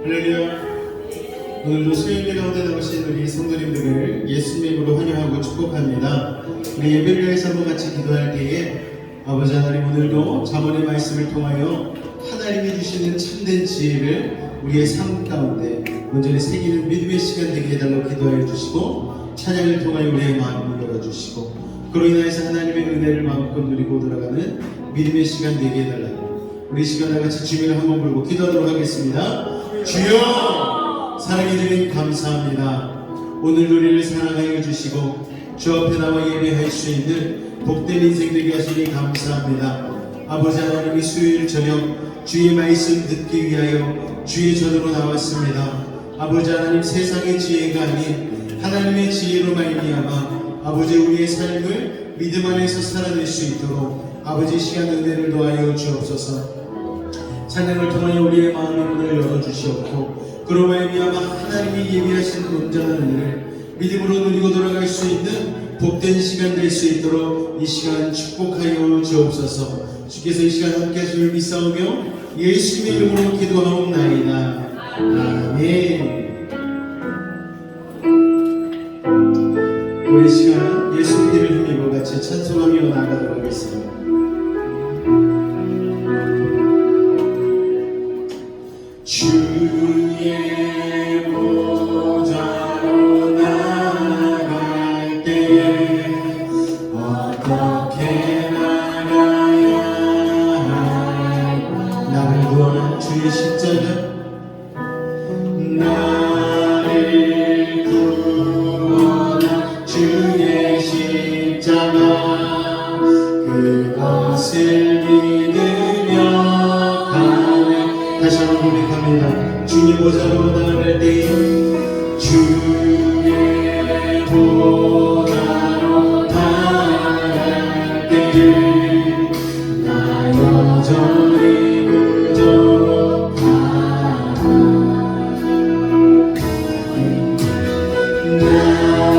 할렐루야. 오늘도 수요일 가운데 나오신 우리 성도님들을 예수님의 이름으로 환영하고 축복합니다. 우리 예배를 위해서 한번 같이 기도할 때에 아버지 하나님, 오늘도 잠언의 말씀을 통하여 하나님이 주시는 참된 지혜를 우리의 삶 가운데 온전히 새기는 믿음의 시간 되게 해달라고 기도하여 주시고, 찬양을 통하여 우리의 마음을 열어주시고, 그로 인하여서 하나님의 은혜를 마음껏 누리고 돌아가는 믿음의 시간 되게 해달라고 우리 시간을 같이 주님을 한번 부르고 기도하도록 하겠습니다. 주여, 사랑해 주님 감사합니다. 오늘 우리를 사랑하여 주시고 주 앞에 나와 예배할 수 있는 복된 인생 되게 하시니 감사합니다. 아버지 하나님, 이 수요일 저녁 주의 말씀 듣기 위하여 주의 전으로 나왔습니다. 아버지 하나님, 세상의 지혜가 아닌 하나님의 지혜로 말미암아 아버지 우리의 삶을 믿음 안에서 살아낼 수 있도록 아버지 시간 은혜를 도하여 주옵소서. 찬양을 통하여 우리의 마음의 문을 열어주시옵고, 그로 말미암아 하나님이 예비하신 온전한 은혜를 믿음으로 누리고 돌아갈 수 있는 복된 시간 될 수 있도록 이 시간 축복하여 주옵소서. 주께서 이 시간 함께 하심을 믿사오며 예수님의 이름으로 기도하옵나이다. 아멘. 우리 시간 예수님을 힘입어 같이 찬송하며 나가도록 하겠습니다. 주의 보좌로 나갈 때에 어떻게 나가야 할까? 나를 구원한 주의 십자가, 나를 구원한 주의 십자가, 그것을 믿으며 가네. 다시 한번 고백합니다. 주의 보좌로 나갈 때에, 주의 보좌로 나갈 때에 나 여전히 부족하다.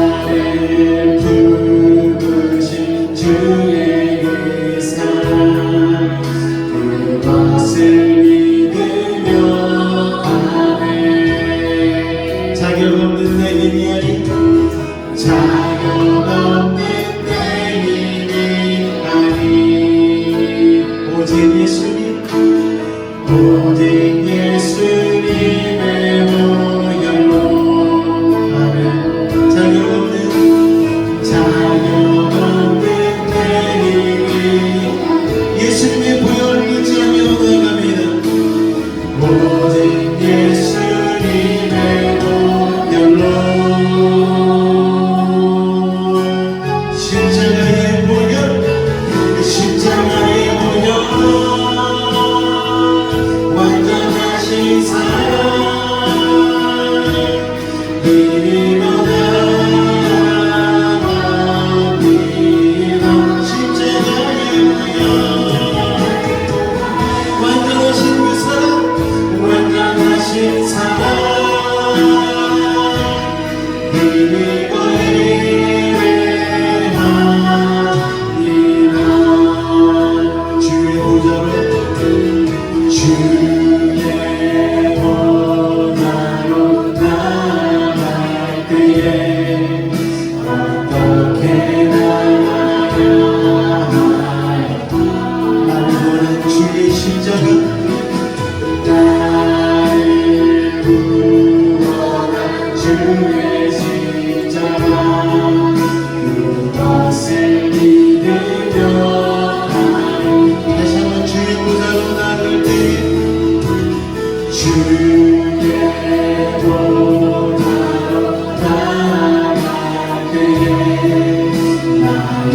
나를 부르신 주의 그 사랑, 그것을 자격 없는 내 힘이 아닌, 자격 없는 내 힘이 아닌, 오직 예수님, 오직 예수님의 보혈로. 아멘. 자격 없는 내 힘이 예수님의 보혈을 의지하며 나갑니다. 오직 예수님의 십자가의 보혈, 십자가의 보혈, 완전하신 사랑, 믿음으로 나갑니다. 십자가의 보혈, 완전하신 그 사랑, 완전하신 사랑,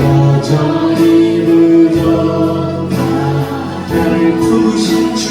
여전히 부족하다. 나를 부르신 주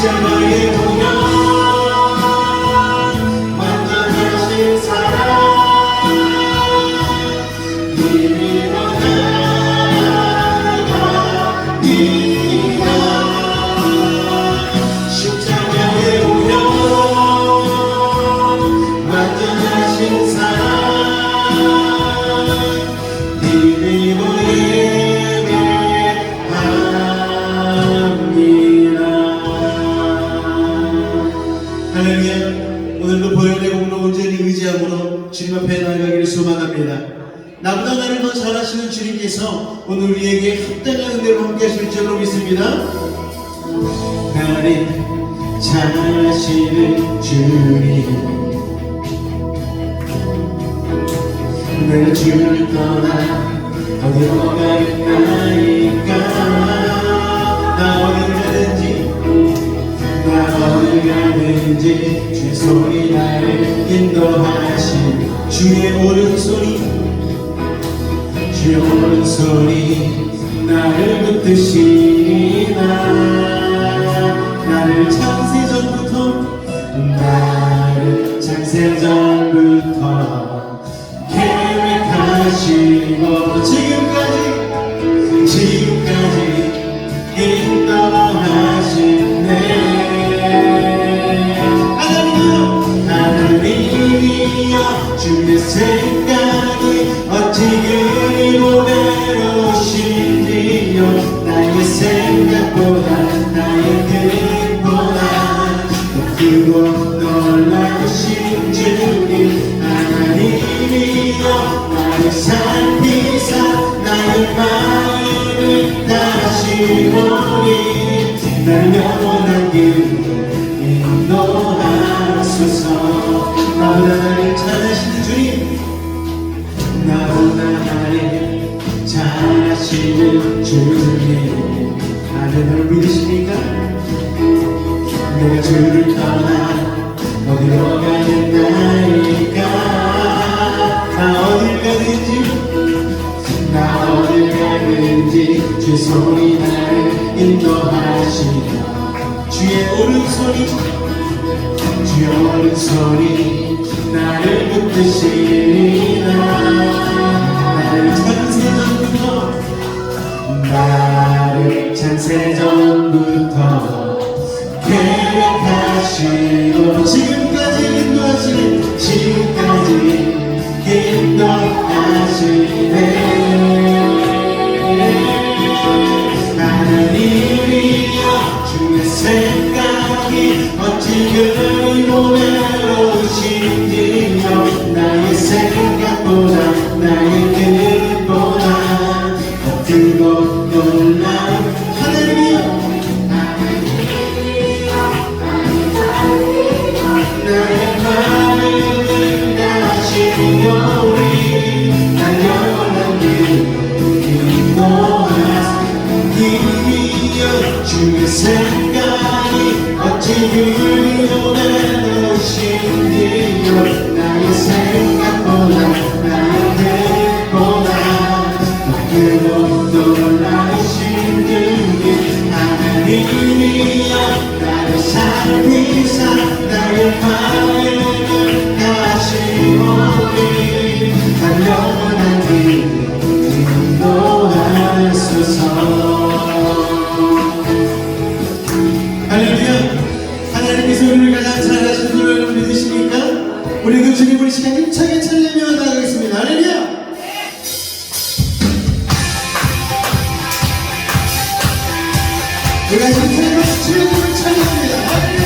십자가에 오면 완전하신 사랑 이미 원하나이다. 십자가에 오면 완전하신 사랑 이미 할렐루야. 오늘도 보혈의 공로 온전히 의지함으로 주님 앞에 나아가기를 소망합니다. 나보다 나를 더 잘하시는 주님께서 오늘 우리에게 합당한 은혜로 함께 하실 줄로 믿습니다. 나를 잘하시는 주님, 내가 주를 떠나 어디로 가겠나이까. 나 어디 가든지 어디 가든지 주의 손이 나를 인도하시. 주의 오른손이 나를 붙드시나. 나를 창세전부터 계획하시고 지금까지 인도하시네. 하나님이여 주의 생각이 어찌 그리 고배로우신지요. 나의 생각보다 나의 뜻보다 더 크고 놀라우신 주님. 하나님이여 나를 살피사 나의 마음을 다시보니 나를 영원한 길로 인도하소서. 나보다 나를 잘하시는 주님, 나보다 나를 잘하시는 주님. 하나님을 믿으십니까? 내가 주를 떠나 어디로 가겠나이까. 나 어딜 가든지 주의 손이 나를 인도하시나. 주의 오른손이 나를 붙드시나. 나를 창세전부터 계획하시고 지금까지 인도하시네. 하나님이여 주의 생각이 어찌 그리 고배로우신지요. 나의 생각보다 나의 뜻보다 더 크고 놀라운 하나님이여 나의 마음을 다시오리. 날 영원한 길로 인도하시며 주의 생각이 어찌 그리 고배로우신지요. 나의 생각보다 나의 뜻보다 더 크고 놀라우신 주님. 하나님이여 나를 살피사 나의 마음을 다시오리. 날 영원한 길로 인도하소서. 할렐루야. 하나님께서 우리를 가장 잘하신 주를 믿으십니까? 우리 그 주님을 이 시간 힘차게 찬양하며 나가겠습니다. 할렐루야. 우리가 힘차게 주님을 찬양합니다. 할렐루야.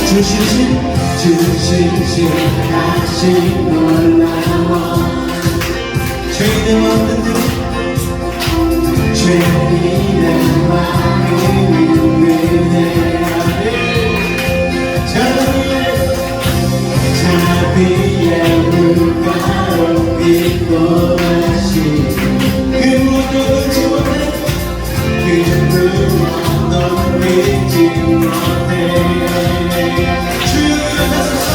주신 다시 놀라워. 죄인의 마음들 죄인의 마음을 은혜하네. 자비의 물가로 빛보라시. 그 무엇도 얻지 못해 그 무엇도 믿지 못해. 주여 나서서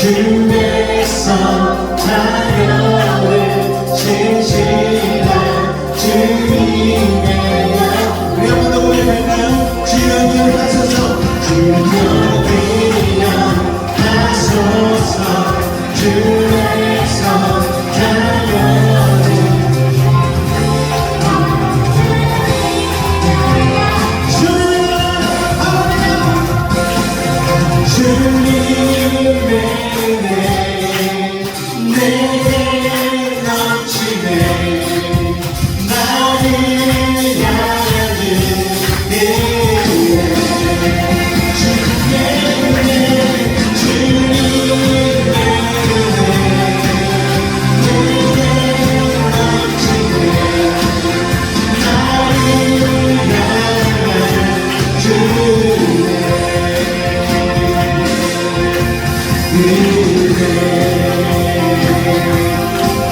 주께서 자녀를 진실한 주님의 우리 한번 더 고백할까요? 주여 하소서 주여 하소서 주께서 자녀를 주님의 내게 넘치네 나를 향하는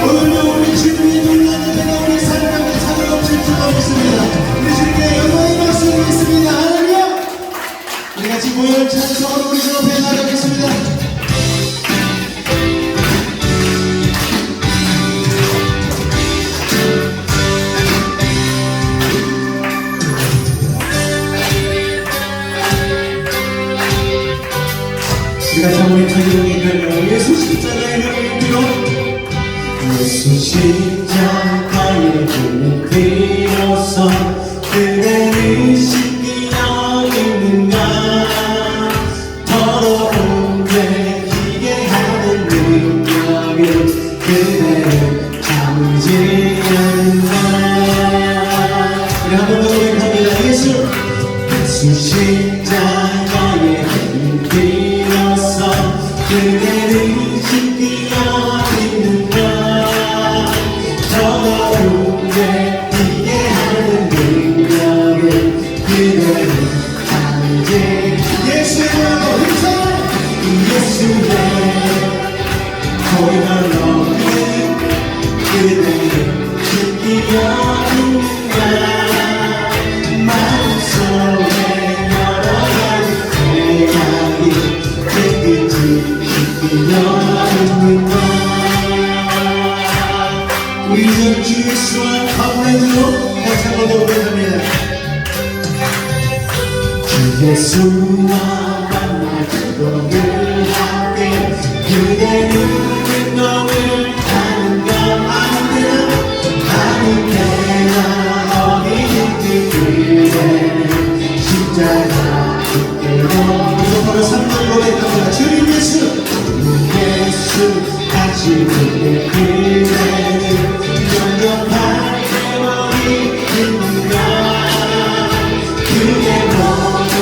오늘도 우리 주님이 놀라는 데가 우리 삶 가운데 차고 넘칠 수가 없습니다. 우리 주님께 영광의 말씀이 있습니다. 할렐루야. 우리 같이 모여 찬송으로 우리 주 앞에 나가겠습니다. 우리가 자문의 찬송의 별명 예수 십자가의 별명을 빌어 예수 십자가의 별명을 빌어서 그대를 씻기려 있는가 더러운 죄지게 하는 능력을 그대를 참지 않는다 우리 한번 더 고백합니다. 예수 십자가의 별명을 빌어서 그대를 씻기려 있는가 더러운 죄 이게 하는 능력을 그대를 알지 예수의 힘써 예수의 보혈로 그대를 씻기려 있는가 마음속에 여러 가지 죄악이 깨끗이 우리 주 예수와 가운데로 다시 한번 더 고백합니다. 주 예수와 만나 기도를 하되 그대는 너를 하는가 아는 데나 어디든지 그대는 십자가 그대로 바로 3절 고백합니다. 주님 예수 같이 그대 그대를 영접하게 머리 있는가 그대 모든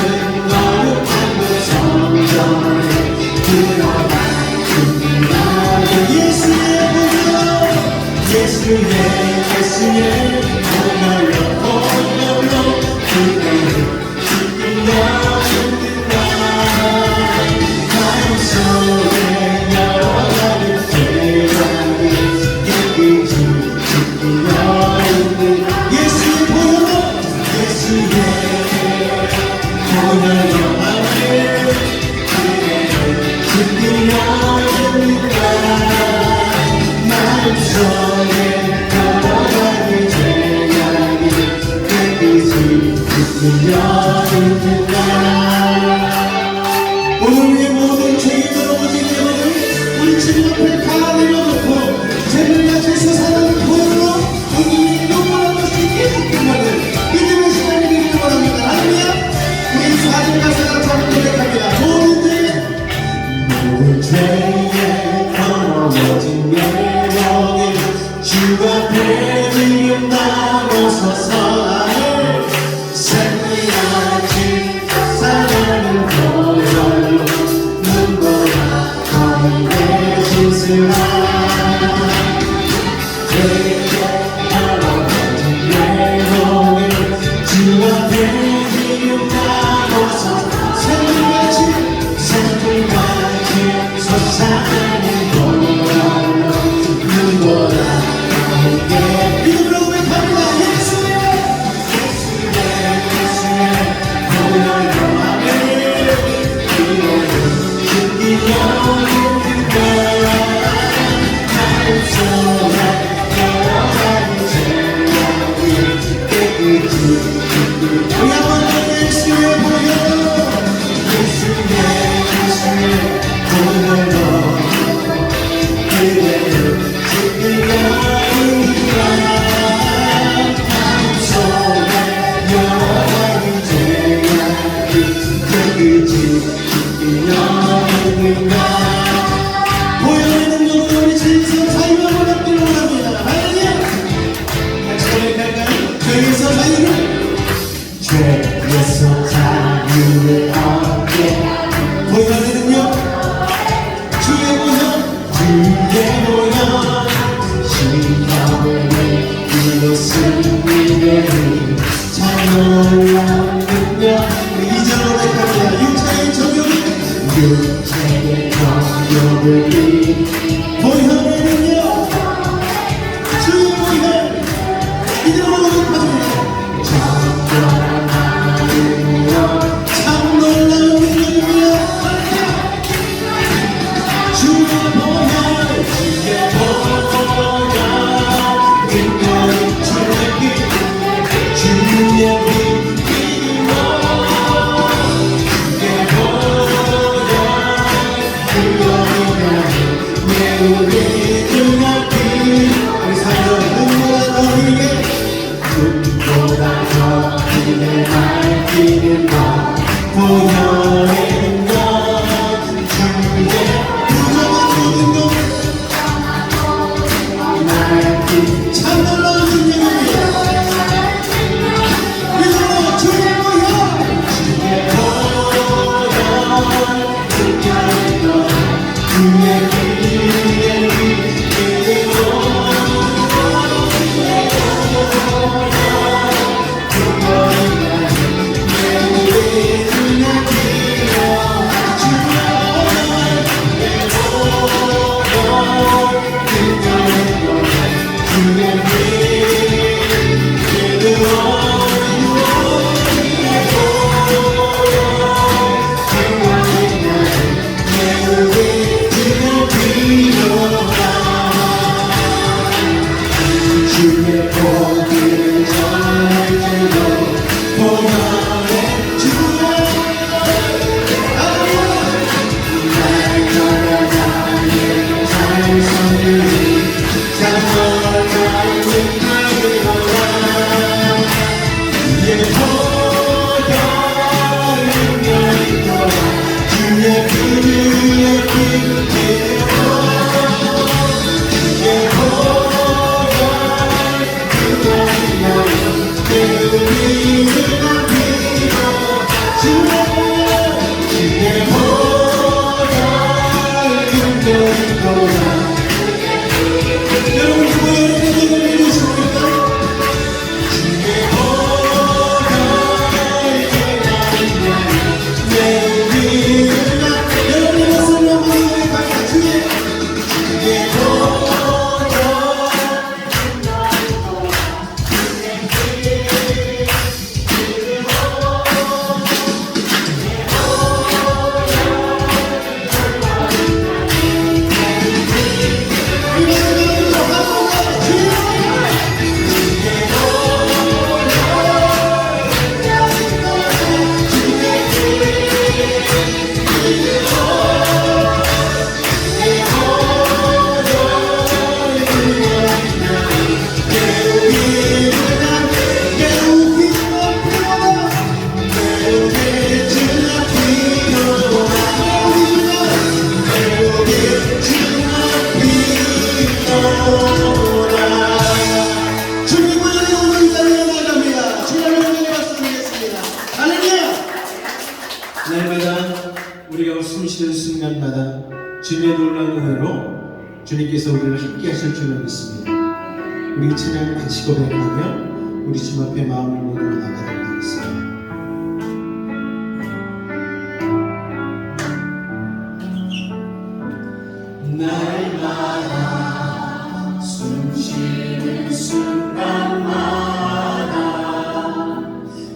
거룩한 그 성전에 들어가 있는가 예수의 보혈로 그대를 씻기려 오늘 우리의 모든 죄에 넘어진 죄를 우리 주님 앞에 다 내려놓고 죄를 가지고 사는 보혈로 우리 영원한 것이 깨끗하는 믿음의 시간이 되기를 바랍니다. 할렐루야. 우리 사진 가사가 참 고백합니다. 모든 죄에 넘어진 내 몸을 주 앞에 주 앞에 기름 나와서 새들같이 솟아나는 보라 눈보라 나에게 믿음으로 고백합니다. 예수의 보혈로 아멘 주님 영원인가 마음 속에 여러가지 생각이 깨끗이 우리 한번 더 예수의 보혈로 예수의 보혈로 그대를 지키려니까 마음 속에 여러가지 생각이 깨끗이 지키려니까 보혈의 능력으로 우리 죄에서 자유함을 얻기를 원합니다. 할렐루야. 같이 고백할까요? 죄에서 자유를 죄에서 자유를 얻게 보혈의 능력 주의 보혈 신령을 이루었은 이들이 참 놀라운 능력 이절로 고백합니다. 육체의 정욕을 보혈의 능력 주의 보혈 이절로 고백합니다. 정결한 하늘이여 참 놀라운 능력이여 주의 보혈 주의 보혈 능력이 주의 피 주의 피 주의 보혈 능력이여 내 우리 주 앞이 우리 살던 눈보다 너희에게 눈보다 너희를 밝히는 것 보혈의 것 주의 부정한 모든 것 밝히 참 놀라운 능력이야 믿음으로 주의 보혈 주의 보혈 능력의 것 주의 피의 날마다 우리가 숨쉬는 순간마다 주님의 놀라운 은혜로 주님께서 우리를 함께 하실 줄로 믿습니다. 우리 찬양 같이 고백하며 우리 주님 앞에 마음을 모으고 나가도록 하겠습니다. 날마다 숨쉬는 순간마다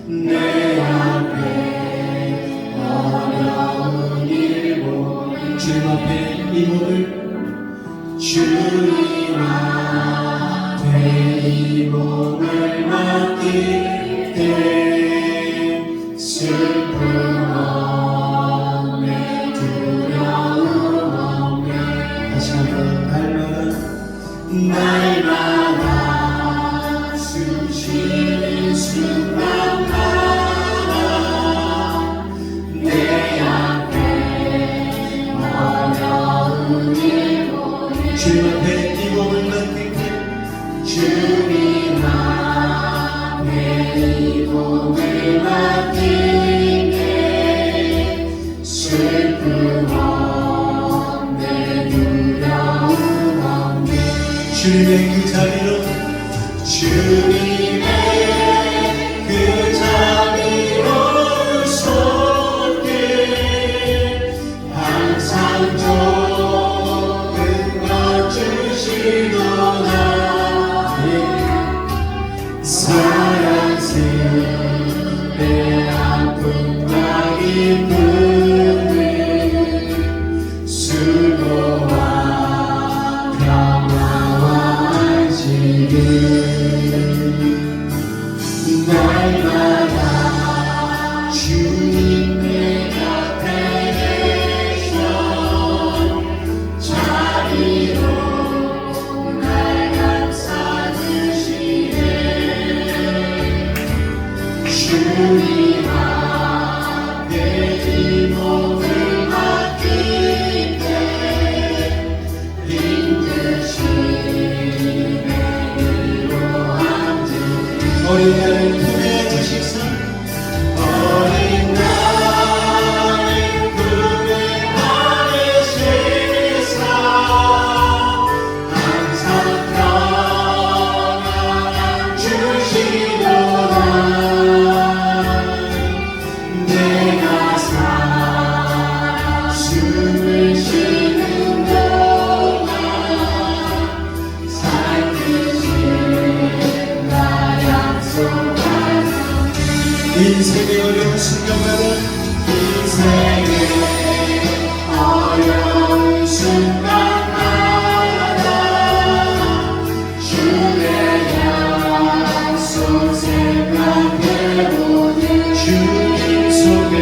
내 앞에 어려운 일 보니 주님 앞에 이 몸을 주님 앞에 이 몸을 맡길 때 슬픔 없네 두려움 없네 다시 한번 날마다 숨쉬는 순간마다 내 앞에 어려운 일 주님 앞에 이 몸을 맡길 때 주님 앞에 이 몸을 맡길 때 슬픔 없네 두려움 없네 주님의 그 자리로 주님의 그 자리로 손길 항상 주시도다 사랑스레 아픔과 기쁨을 수고와 평화와 안식을 날마다 주님의 곁에 계셔 자리로 주님 앞에 이 몸을 맡길 때 힘드신 내게로 앉은 어린 나를 품에 두시사 어린 나를 품에 안으시사 항상 평안함 주시도다 숨을 쉬는 동안 살피신 나 약속하는 인생의 어려운 순간마다 인생의 어려운 순간마다 주의 약속 생각해보는 주님 속에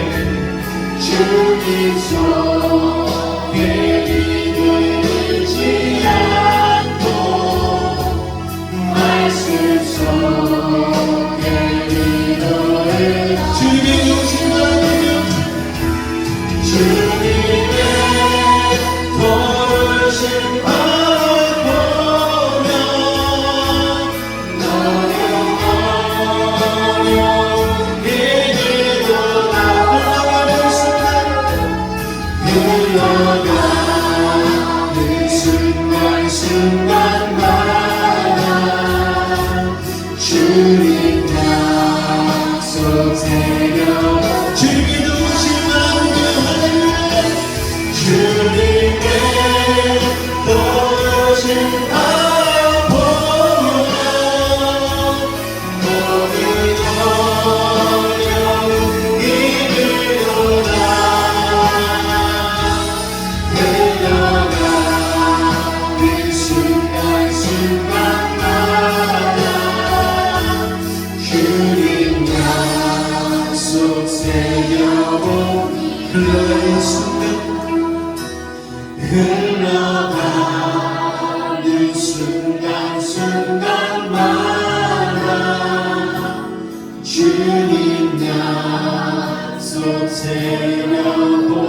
기도를 잃지 않고 말씀 속에 기도를 주님의 도우심 받으며 주님의 도우심 바라보며 너의 어려운 일들도 흘러가는 순간순간마다 주님 약속 새겨 주님의 도우심 받으며 할렐루야 주님의 도우심 바라보며 너의 어려운 일들도 순간마다 주님 약속 새겨보니 흘러가는 순간 흘러가는 순간순간마다 주님 약속 새겨봅니다.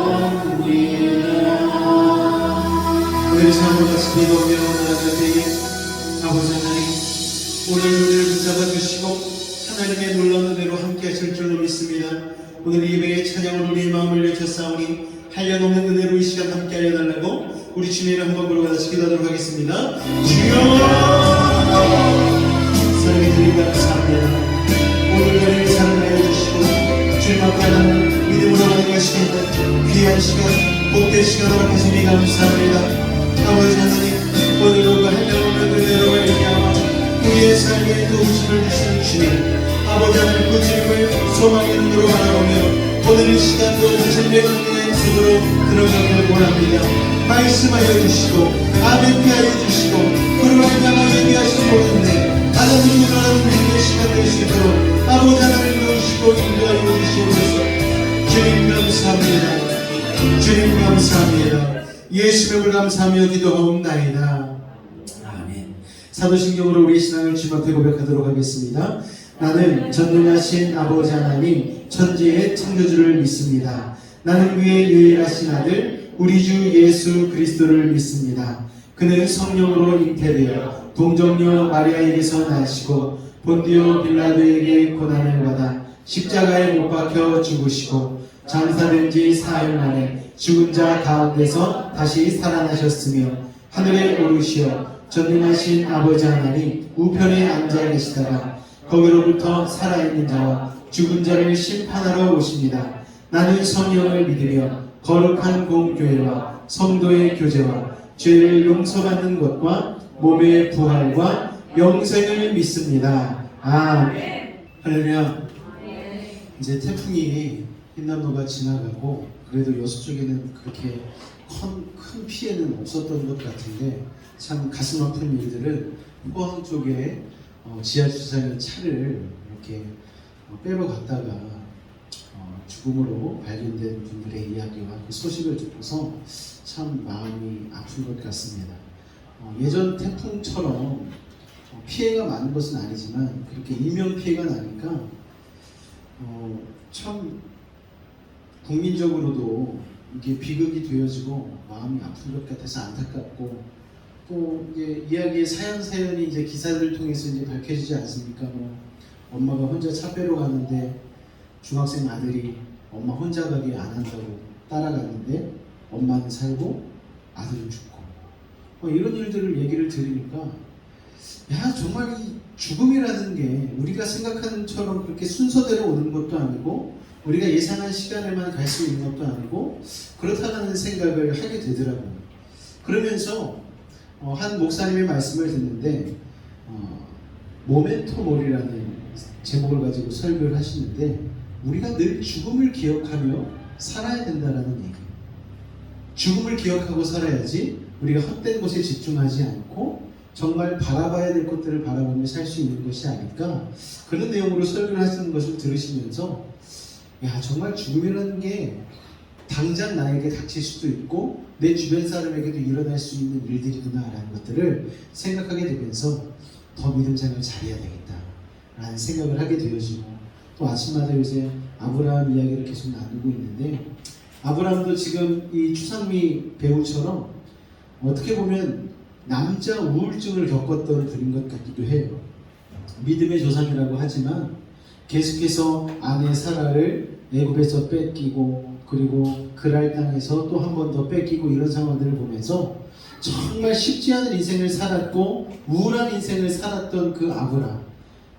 오늘 삶을 같이 기도하며 나아갈 때에 아버지 하나님 오늘 우리를 붙잡아 주시고 하나님의 놀라운 은혜로 함께 하실 줄로 믿습니다. 오늘 예배의 찬양으로 우리의 마음을 내쳤사오니 한량없는 은혜로 이 시간 함께 하여 달라고 우리 주님을 한번 부르고다시 기도하도록 하겠습니다. 주여 사랑해 드립니다. 감사합니다. 오늘 너를 사랑하여 주시고 주님 앞에 하나님 믿음으로 가는 것이 귀한 시간 복된 시간 허락하시니 감사합니다. 아버지 하나님 오늘도 그 한량없는 은혜로 말미암아 우리의 삶에 도우심을 주시는 주님 아버지 하나님 그 주님을 소망의 눈으로 바라보며 오늘 이 시간도 진리의 은혜의 속으로 들어가기를 원합니다. 말씀하여 주시고 아멘케 하여 주시고 그로 말미암아 얘기하신 모든 하나님이 원하는 믿음의 시간 될 수 있도록 아버지 하나님 도우시고 인도하여 주시옵소서. 주님 감사합니다. 주님 감사합니다. 예수 이름을 감사하며 기도하옵나이다. 아멘. 사도신경으로 우리 신앙을 주님 앞에 고백하도록 하겠습니다. 나는 전능하신 아버지 하나님 천지의 창조주를 믿습니다. 나는 그의 유일하신 아들 우리 주 예수 그리스도를 믿습니다. 그는 성령으로 잉태되어 동정녀 마리아에게서 나시고 본디오 빌라도에게 고난을 받아 십자가에 못 박혀 죽으시고 장사된 지 사흘 만에 죽은 자 가운데서 다시 살아나셨으며 하늘에 오르시어 전능하신 아버지 하나님 우편에 앉아 계시다가 거기로부터 살아있는 자와 죽은 자를 심판하러 오십니다. 나는 성령을 믿으며 거룩한 공교회와 성도의 교제와 죄를 용서받는 것과 몸의 부활과 영생을 믿습니다. 아멘. 할렐루야. 이제 태풍이 흰남노가 지나가고 그래도 여수 쪽에는 그렇게 큰 피해는 없었던 것 같은데 참 가슴 아픈 일들을 포항 쪽에 지하주차장 차를 이렇게 빼러 갔다가 죽음으로 발견된 분들의 이야기와 그 소식을 듣고서 참 마음이 아픈 것 같습니다. 예전 태풍처럼 피해가 많은 것은 아니지만 그렇게 인명 피해가 나니까 참 국민적으로도 이게 비극이 되어지고 마음이 아픈 것 같아서 안타깝고 또 이제 이야기의 사연이 이제 기사들을 통해서 이제 밝혀지지 않습니까? 엄마가 혼자 차 빼러 갔는데 중학생 아들이 엄마 혼자 가게 안 한다고 따라갔는데 엄마는 살고 아들은 죽고 이런 일들을 얘기를 들으니까 야 정말 이 죽음이라는 게 우리가 생각하는 처럼 그렇게 순서대로 오는 것도 아니고 우리가 예상한 시간에만 갈 수 있는 것도 아니고 그렇다는 생각을 하게 되더라고요. 그러면서 한 목사님의 말씀을 듣는데 모멘토 모리라는 제목을 가지고 설교를 하시는데 우리가 늘 죽음을 기억하며 살아야 된다는 얘기예요. 죽음을 기억하고 살아야지 우리가 헛된 것에 집중하지 않고 정말 바라봐야 될 것들을 바라보며 살 수 있는 것이 아닐까 그런 내용으로 설교를 하시는 것을 들으시면서 야 정말 죽음이라는 게 당장 나에게 닥칠 수도 있고 내 주변 사람에게도 일어날 수 있는 일들이구나라는 것들을 생각하게 되면서 더 믿음 생활을 잘해야 되겠다라는 생각을 하게 되어지고 또 아침마다 요새 아브라함 이야기를 계속 나누고 있는데 아브라함도 지금 이 추상미 배우처럼 어떻게 보면 남자 우울증을 겪었던 분인 것 같기도 해요. 믿음의 조상이라고 하지만 계속해서 아내 사라를 애굽에서 뺏기고 그리고 그랄 땅에서 또 한 번 더 뺏기고 이런 상황들을 보면서 정말 쉽지 않은 인생을 살았고 우울한 인생을 살았던 그 아브라함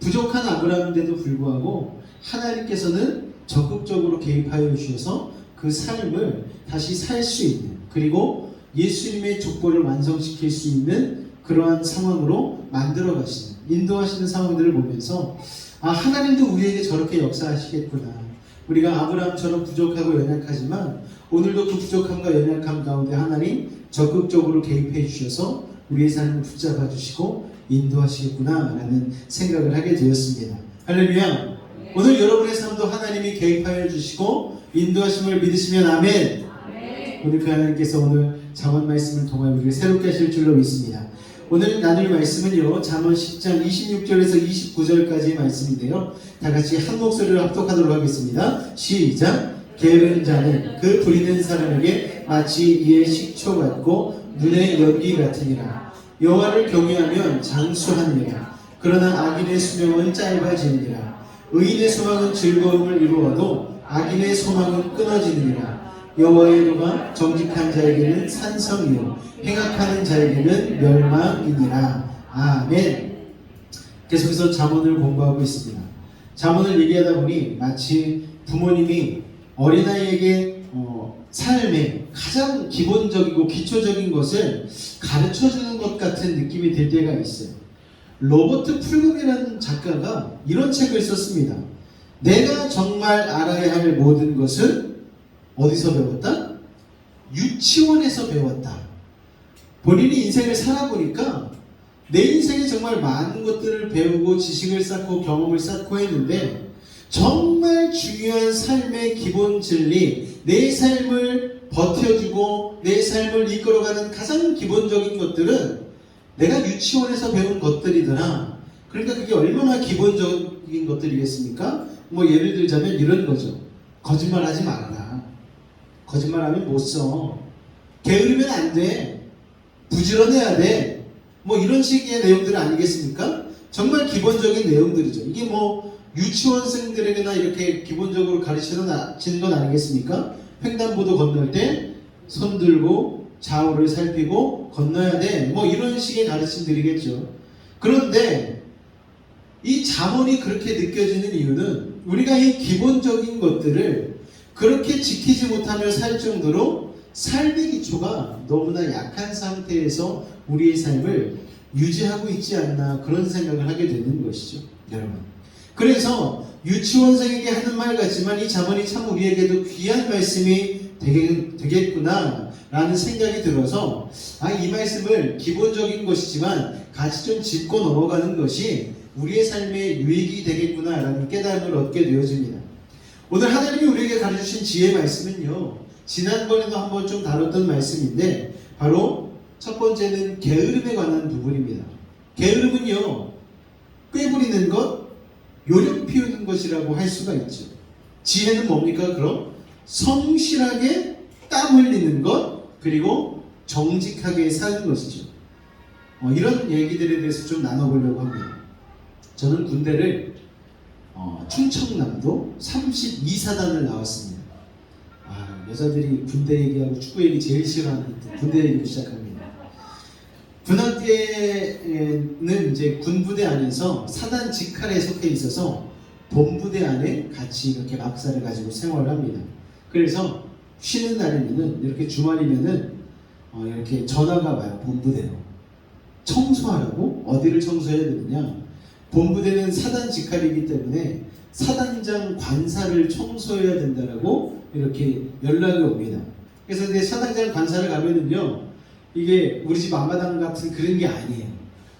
부족한 아브라함인데도 불구하고 하나님께서는 적극적으로 개입하여 주셔서 그 삶을 다시 살 수 있는 그리고 예수님의 족보를 완성시킬 수 있는 그러한 상황으로 만들어 가시는 인도하시는 상황들을 보면서 하나님도 우리에게 저렇게 역사하시겠구나. 우리가 아브라함처럼 부족하고 연약하지만 오늘도 그 부족함과 연약함 가운데 하나님 적극적으로 개입해 주셔서 우리의 삶을 붙잡아 주시고 인도하시겠구나 라는 생각을 하게 되었습니다. 할렐루야. 오늘 여러분의 삶도 하나님이 개입하여 주시고 인도하심을 믿으시면 아멘. 오늘 그 하나님께서 오늘 잠언 말씀을 통하여 우리를 새롭게 하실 줄로 믿습니다. 오늘 나눌 말씀은요 잠언 10장 26절에서 29절까지의 말씀인데요 다같이 한 목소리로 합독하도록 하겠습니다. 시작. 게으른 자는 그 부리는 사람에게 마치 이의 식초 같고 눈의 연기 같으니라. 여호와를 경외하면 장수하느니라. 그러나 악인의 수명은 짧아지느니라. 의인의 소망은 즐거움을 이루어도 악인의 소망은 끊어지느니라. 여호와의 도가 정직한 자에게는 산성이요 행악하는 자에게는 멸망이니라. 아멘. 계속해서 잠언을 공부하고 있습니다. 잠언을 얘기하다 보니 마치 부모님이 어린아이에게 삶의 가장 기본적이고 기초적인 것을 가르쳐주는 것 같은 느낌이 들 때가 있어요. 로버트 풀금이라는 작가가 이런 책을 썼습니다. 내가 정말 알아야 할 모든 것은 어디서 배웠다? 유치원에서 배웠다. 본인이 인생을 살아보니까 내 인생에 정말 많은 것들을 배우고 지식을 쌓고 경험을 쌓고 했는데 정말 중요한 삶의 기본 진리, 내 삶을 버텨주고 내 삶을 이끌어가는 가장 기본적인 것들은 내가 유치원에서 배운 것들이더라. 그러니까 그게 얼마나 기본적인 것들이겠습니까? 뭐 예를 들자면 이런 거죠. 거짓말하지 말아라. 거짓말하면 못 써. 게으르면 안 돼. 부지런해야 돼. 뭐 이런 식의 내용들 아니겠습니까? 정말 기본적인 내용들이죠. 이게 뭐 유치원생들에게나 이렇게 기본적으로 가르치는 건 아니겠습니까? 횡단보도 건널 때 손 들고 좌우를 살피고 건너야 돼. 뭐 이런 식의 가르침들이겠죠. 그런데 이 잠언이 그렇게 느껴지는 이유는 우리가 이 기본적인 것들을 그렇게 지키지 못하며 살 정도로 삶의 기초가 너무나 약한 상태에서 우리의 삶을 유지하고 있지 않나 그런 생각을 하게 되는 것이죠. 여러분. 그래서 유치원생에게 하는 말 같지만 이 잠언이 참 우리에게도 귀한 말씀이 되겠구나 라는 생각이 들어서 이 말씀을 기본적인 것이지만 같이 좀 짚고 넘어가는 것이 우리의 삶에 유익이 되겠구나 라는 깨달음을 얻게 되어집니다. 오늘 하나님이 우리에게 가르쳐주신 지혜의 말씀은요, 지난번에도 한번 좀 다뤘던 말씀인데 바로 첫 번째는 게으름에 관한 부분입니다. 게으름은요, 꾀부리는 것, 요령 피우는 것이라고 할 수가 있죠. 지혜는 뭡니까? 그럼 성실하게 땀 흘리는 것, 그리고 정직하게 사는 것이죠. 이런 얘기들에 대해서 좀 나눠보려고 합니다. 저는 군대를 충청남도 32사단을 나왔습니다. 여자들이 군대 얘기하고 축구 얘기 제일 싫어하는 군대 얘기를 시작합니다. 군화 때는 이제 군부대 안에서 사단 직할에 속해 있어서 본부대 안에 같이 이렇게 막사를 가지고 생활을 합니다. 그래서 쉬는 날이면은 이렇게 주말이면은 이렇게 전화가 와요. 본부대로 청소하라고. 어디를 청소해야 되느냐? 본부대는 사단 직할이기 때문에 사단장 관사를 청소해야 된다라고 이렇게 연락이 옵니다. 그래서 이제 사단장 관사를 가면은요, 이게 우리 집 앞마당 같은 그런 게 아니에요.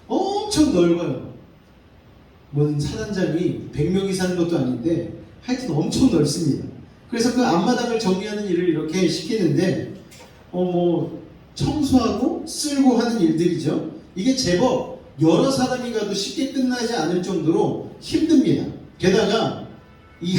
엄청 넓어요. 뭔 사단장이 100명이 사는 것도 아닌데 하여튼 엄청 넓습니다. 그래서 그 앞마당을 정리하는 일을 이렇게 시키는데 뭐 청소하고 쓸고 하는 일들이죠. 이게 제법 여러 사람이 가도 쉽게 끝나지 않을 정도로 힘듭니다. 게다가 이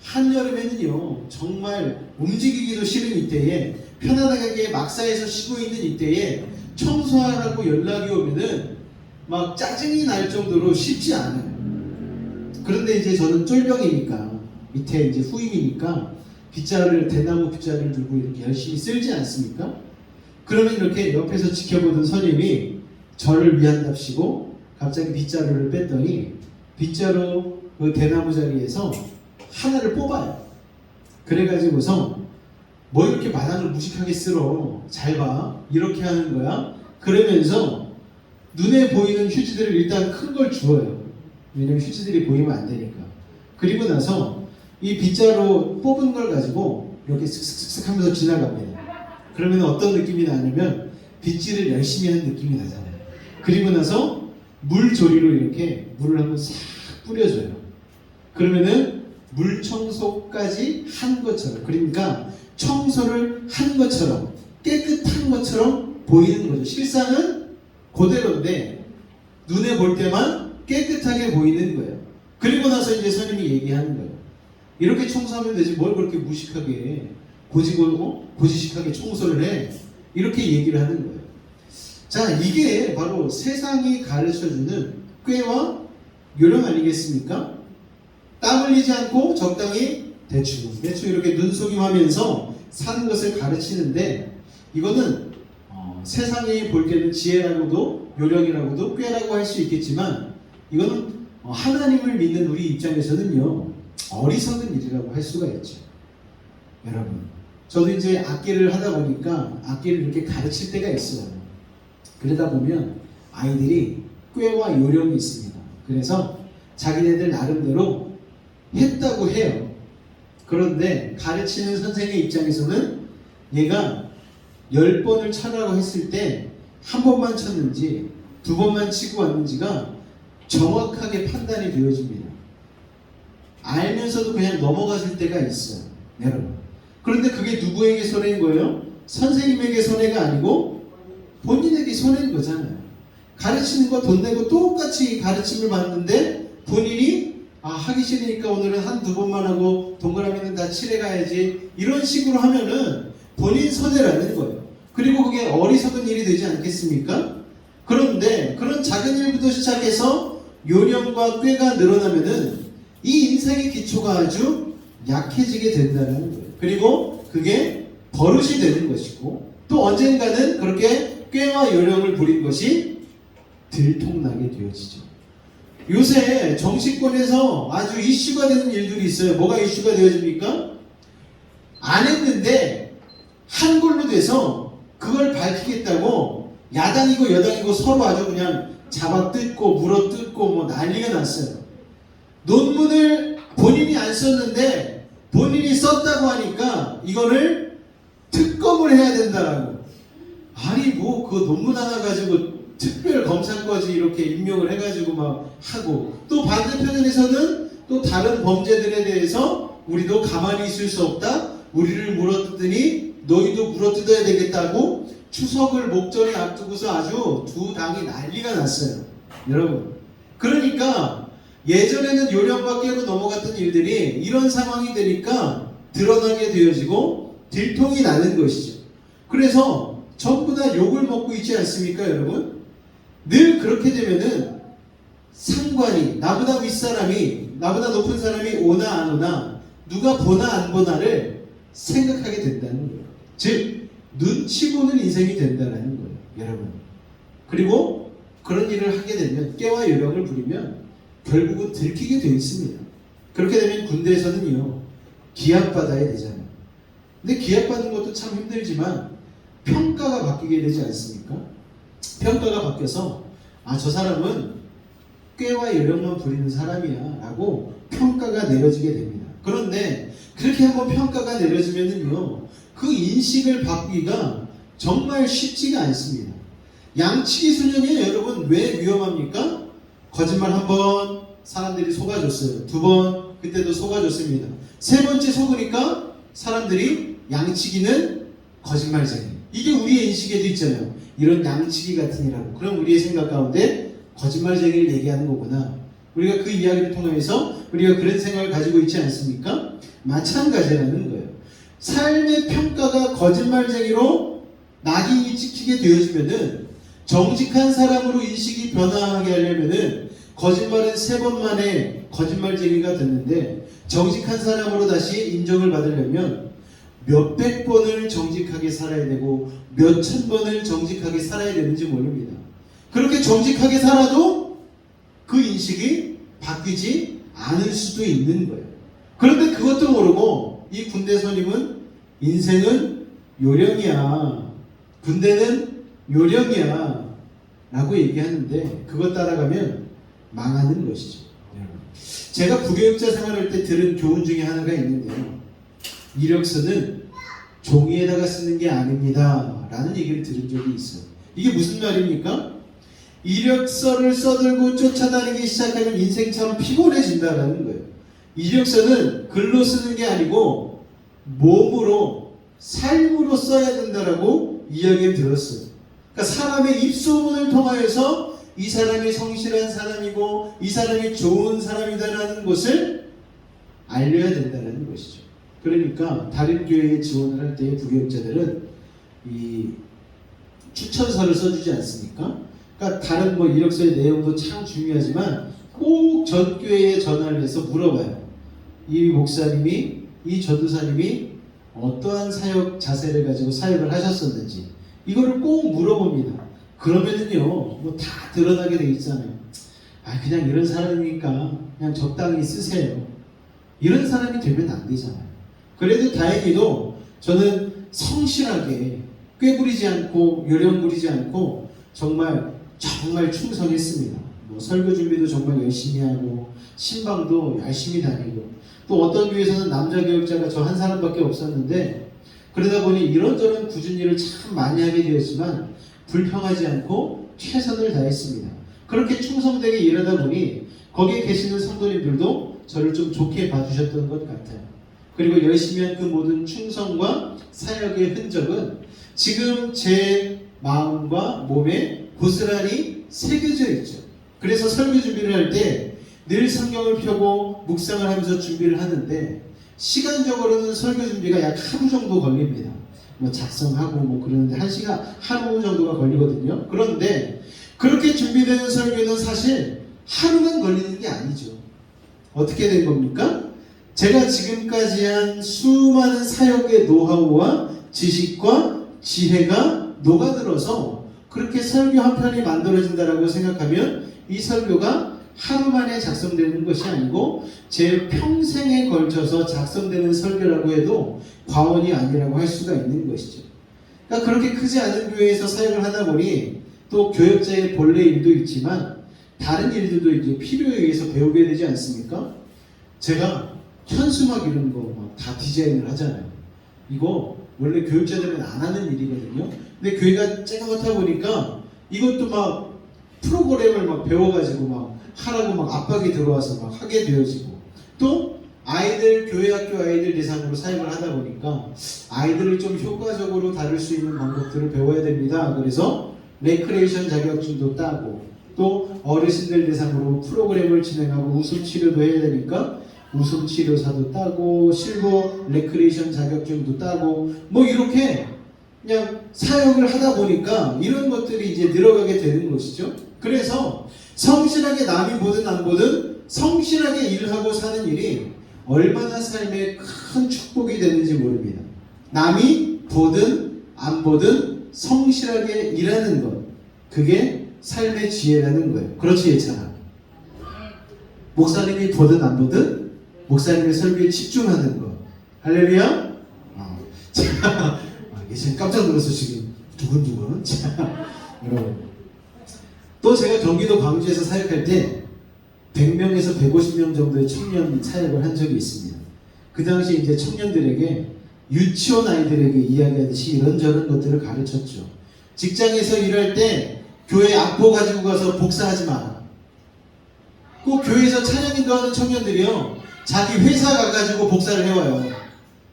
한여름에는요, 정말 움직이기도 싫은 이때에 편안하게 막사에서 쉬고 있는 이때에 청소하라고 연락이 오면은 막 짜증이 날 정도로 쉽지 않아요. 그런데 이제 저는 쫄병이니까, 밑에 이제 후임이니까 대나무 빗자루를 들고 이렇게 열심히 쓸지 않습니까? 그러면 이렇게 옆에서 지켜보던 선임이 저를 위한답시고 갑자기 빗자루를 뺐더니 빗자루 그 대나무 자리에서 하나를 뽑아요. 그래가지고서 뭐 이렇게 마당을 무식하게 쓸어, 잘 봐, 이렇게 하는 거야. 그러면서 눈에 보이는 휴지들을 일단 큰 걸 주어요. 왜냐면 휴지들이 보이면 안 되니까. 그리고 나서 이 빗자루 뽑은 걸 가지고 이렇게 슥슥슥 하면서 지나갑니다. 그러면 어떤 느낌이 나냐면 빗질을 열심히 하는 느낌이 나잖아요. 그리고 나서 물조리로 이렇게 물을 한번 싹 뿌려줘요. 그러면은 물 청소까지 한 것처럼, 그러니까 청소를 한 것처럼 깨끗한 것처럼 보이는 거죠. 실상은 그대로인데 눈에 볼 때만 깨끗하게 보이는 거예요. 그리고 나서 이제 선임이 얘기하는 거예요. 이렇게 청소하면 되지 뭘 그렇게 무식하게 고지식하게 청소를 해. 이렇게 얘기를 하는 거예요. 자, 이게 바로 세상이 가르쳐주는 꾀와 요령 아니겠습니까? 땀 흘리지 않고 적당히 대충 이렇게 눈속임하면서 사는 것을 가르치는데 이거는 세상이 볼 때는 지혜라고도 요령이라고도 꾀라고 할 수 있겠지만 이거는 하나님을 믿는 우리 입장에서는요 어리석은 일이라고 할 수가 있죠. 여러분, 저도 이제 악기를 하다 보니까 악기를 이렇게 가르칠 때가 있어요. 그러다 보면 아이들이 꾀와 요령이 있습니다. 그래서 자기네들 나름대로 했다고 해요. 그런데 가르치는 선생의 입장에서는 얘가 10번을 쳐라고 했을 때 한 번만 쳤는지 두 번만 치고 왔는지가 정확하게 판단이 되어집니다. 알면서도 그냥 넘어갔을 때가 있어요. 여러분. 그런데 그게 누구에게 손해인 거예요? 선생님에게 손해가 아니고 본인에게 손해인 거잖아요. 가르치는 거 돈 내고 똑같이 가르침을 받는데 본인이 하기 싫으니까 오늘은 한두 번만 하고 동그라미는 다 칠해 가야지 이런 식으로 하면은 본인 손해라는 거예요. 그리고 그게 어리석은 일이 되지 않겠습니까? 그런데 그런 작은 일부터 시작해서 요령과 꾀가 늘어나면은 이 인생의 기초가 아주 약해지게 된다는 거예요. 그리고 그게 버릇이 되는 것이고 또 언젠가는 그렇게 꾀와 요령을 부린 것이 들통나게 되어지죠. 요새 정치권에서 아주 이슈가 되는 일들이 있어요. 뭐가 이슈가 되어집니까? 안 했는데 한 걸로 돼서 그걸 밝히겠다고 야당이고 여당이고 서로 아주 그냥 잡아 뜯고 물어 뜯고 뭐 난리가 났어요. 논문을 본인이 안 썼는데 본인이 썼다고 하니까 이거를 특검을 해야 된다라고. 아니 뭐 그 논문 하나 가지고 특별 검사까지 이렇게 임명을 해가지고 막 하고 또 반대편에서는 또 다른 범죄들에 대해서 우리도 가만히 있을 수 없다. 우리를 물어뜯으니 너희도 물어뜯어야 되겠다고 추석을 목전에 앞두고서 아주 두 당이 난리가 났어요. 여러분. 그러니까 예전에는 요령과 꾀로 넘어갔던 일들이 이런 상황이 되니까 드러나게 되어지고 들통이 나는 것이죠. 그래서 전부 다 욕을 먹고 있지 않습니까, 여러분? 늘 그렇게 되면은 상관이 나보다 윗사람이 나보다 높은 사람이 오나 안 오나 누가 보나 안 보나를 생각하게 된다는 거예요. 즉 눈치 보는 인생이 된다는 거예요, 여러분. 그리고 그런 일을 하게 되면 꾀와 요령을 부리면 결국은 들키게 되어 있습니다. 그렇게 되면 군대에서는요 기합받아야 되잖아요. 근데 기합받는 것도 참 힘들지만 평가가 바뀌게 되지 않습니까? 평가가 바뀌어서 저 사람은 꾀와 요령만 부리는 사람이야 라고 평가가 내려지게 됩니다. 그런데 그렇게 한번 평가가 내려지면은요 그 인식을 바꾸기가 정말 쉽지가 않습니다. 양치기 수준이 여러분 왜 위험합니까? 거짓말 한 번 사람들이 속아줬어요. 두 번 그때도 속아줬습니다. 세 번째 속으니까 사람들이 양치기는 거짓말쟁이. 이게 우리의 인식에도 있잖아요. 이런 양치기 같으니라고. 그럼 우리의 생각 가운데 거짓말쟁이를 얘기하는 거구나. 우리가 그 이야기를 통해서 우리가 그런 생각을 가지고 있지 않습니까? 마찬가지라는 거예요. 삶의 평가가 거짓말쟁이로 낙인이 찍히게 되어지면은 정직한 사람으로 인식이 변화하게 하려면은 거짓말은 3번 만에 거짓말쟁이가 됐는데 정직한 사람으로 다시 인정을 받으려면 몇백 번을 정직하게 살아야 되고 몇천 번을 정직하게 살아야 되는지 모릅니다. 그렇게 정직하게 살아도 그 인식이 바뀌지 않을 수도 있는 거예요. 그런데 그것도 모르고 이 군대 선임은 인생은 요령이야. 군대는 요령이야. 라고 얘기하는데 그것 따라가면 망하는 것이죠. 제가 부교육자 생활할 때 들은 교훈 중에 하나가 있는데요. 이력서는 종이에다가 쓰는 게 아닙니다. 라는 얘기를 들은 적이 있어요. 이게 무슨 말입니까? 이력서를 써들고 쫓아다니기 시작하면 인생처럼 피곤해진다라는 거예요. 이력서는 글로 쓰는 게 아니고 몸으로 삶으로 써야 된다라고 이야기를 들었어요. 그러니까 사람의 입소문을 통하여서 이 사람이 성실한 사람이고 이 사람이 좋은 사람이다라는 것을 알려야 된다는 것이죠. 그러니까 다른 교회에 지원을 할 때 부교육자들은 이 추천서를 써주지 않습니까? 그러니까 다른 이력서의 내용도 참 중요하지만 꼭 전 교회에 전화를 해서 물어봐요. 이 목사님이 이 전도사님이 어떠한 사역 자세를 가지고 사역을 하셨었는지 이거를 꼭 물어봅니다. 그러면은요, 뭐 다 드러나게 돼 있잖아요. 아, 그냥 이런 사람이니까 그냥 적당히 쓰세요. 이런 사람이 되면 안 되잖아요. 그래도 다행히도 저는 성실하게 꾀부리지 않고 요령 부리지 않고 정말 충성했습니다. 뭐 설교 준비도 정말 열심히 하고 신방도 열심히 다니고 또 어떤 교회에서는 남자 교역자가 저 한 사람밖에 없었는데 그러다 보니 이런저런 굳은 일을 참 많이 하게 되었지만 불평하지 않고 최선을 다했습니다. 그렇게 충성되게 일하다 보니 거기에 계시는 성도님들도 저를 좀 좋게 봐주셨던 것 같아요. 그리고 열심히 한 그 모든 충성과 사역의 흔적은 지금 제 마음과 몸에 고스란히 새겨져 있죠. 그래서 설교 준비를 할 때 늘 성경을 펴고 묵상을 하면서 준비를 하는데 시간적으로는 설교 준비가 약 하루 정도 걸립니다. 뭐 작성하고 뭐 그러는데 하루 정도가 걸리거든요. 그런데 그렇게 준비되는 설교는 사실 하루만 걸리는 게 아니죠. 어떻게 된 겁니까? 제가 지금까지 한 수많은 사역의 노하우와 지식과 지혜가 녹아들어서 그렇게 설교 한 편이 만들어진다라고 생각하면 이 설교가 하루 만에 작성되는 것이 아니고 제 평생에 걸쳐서 작성되는 설교라고 해도 과언이 아니라고 할 수가 있는 것이죠. 그러니까 그렇게 크지 않은 교회에서 사역을 하다 보니 또 교역자의 본래 일도 있지만 다른 일들도 이제 필요에 의해서 배우게 되지 않습니까? 제가 현수막 이런 거 막 다 디자인을 하잖아요. 이거 원래 교육자들은 안 하는 일이거든요. 근데 교회가 쬐그맣다 보니까 이것도 막 프로그램을 막 배워가지고 막 하라고 막 압박이 들어와서 막 하게 되어지고 또 교회 학교 아이들 대상으로 사역을 하다 보니까 아이들을 좀 효과적으로 다룰 수 있는 방법들을 배워야 됩니다. 그래서 레크레이션 자격증도 따고 또 어르신들 대상으로 프로그램을 진행하고 웃음 치료도 해야 되니까 웃음 치료사도 따고 실버 레크레이션 자격증도 따고 뭐 이렇게 그냥 사역을 하다 보니까 이런 것들이 이제 늘어가게 되는 것이죠. 그래서 성실하게 남이 보든 안 보든 성실하게 일하고 사는 일이 얼마나 삶에 큰 축복이 되는지 모릅니다. 남이 보든 안 보든 성실하게 일하는 것, 그게 삶의 지혜라는 거예요. 그렇지, 예찬아? 목사님이 보든 안 보든 목사님의 설교에 집중하는 것. 할렐루야? 자, 예찬 깜짝 놀랐어 지금. 두근두근. 자, 여러분. 또 제가 경기도 광주에서 사역할 때 100명에서 150명 정도의 청년 사역을 한 적이 있습니다. 그 당시 이제 청년들에게 유치원 아이들에게 이야기하듯이 이런저런 것들을 가르쳤죠. 직장에서 일할 때 교회 악보 가지고 가서 복사하지 마라. 꼭 교회에서 찬양 인도하는 청년들이요, 자기 회사 가가지고 복사를 해와요.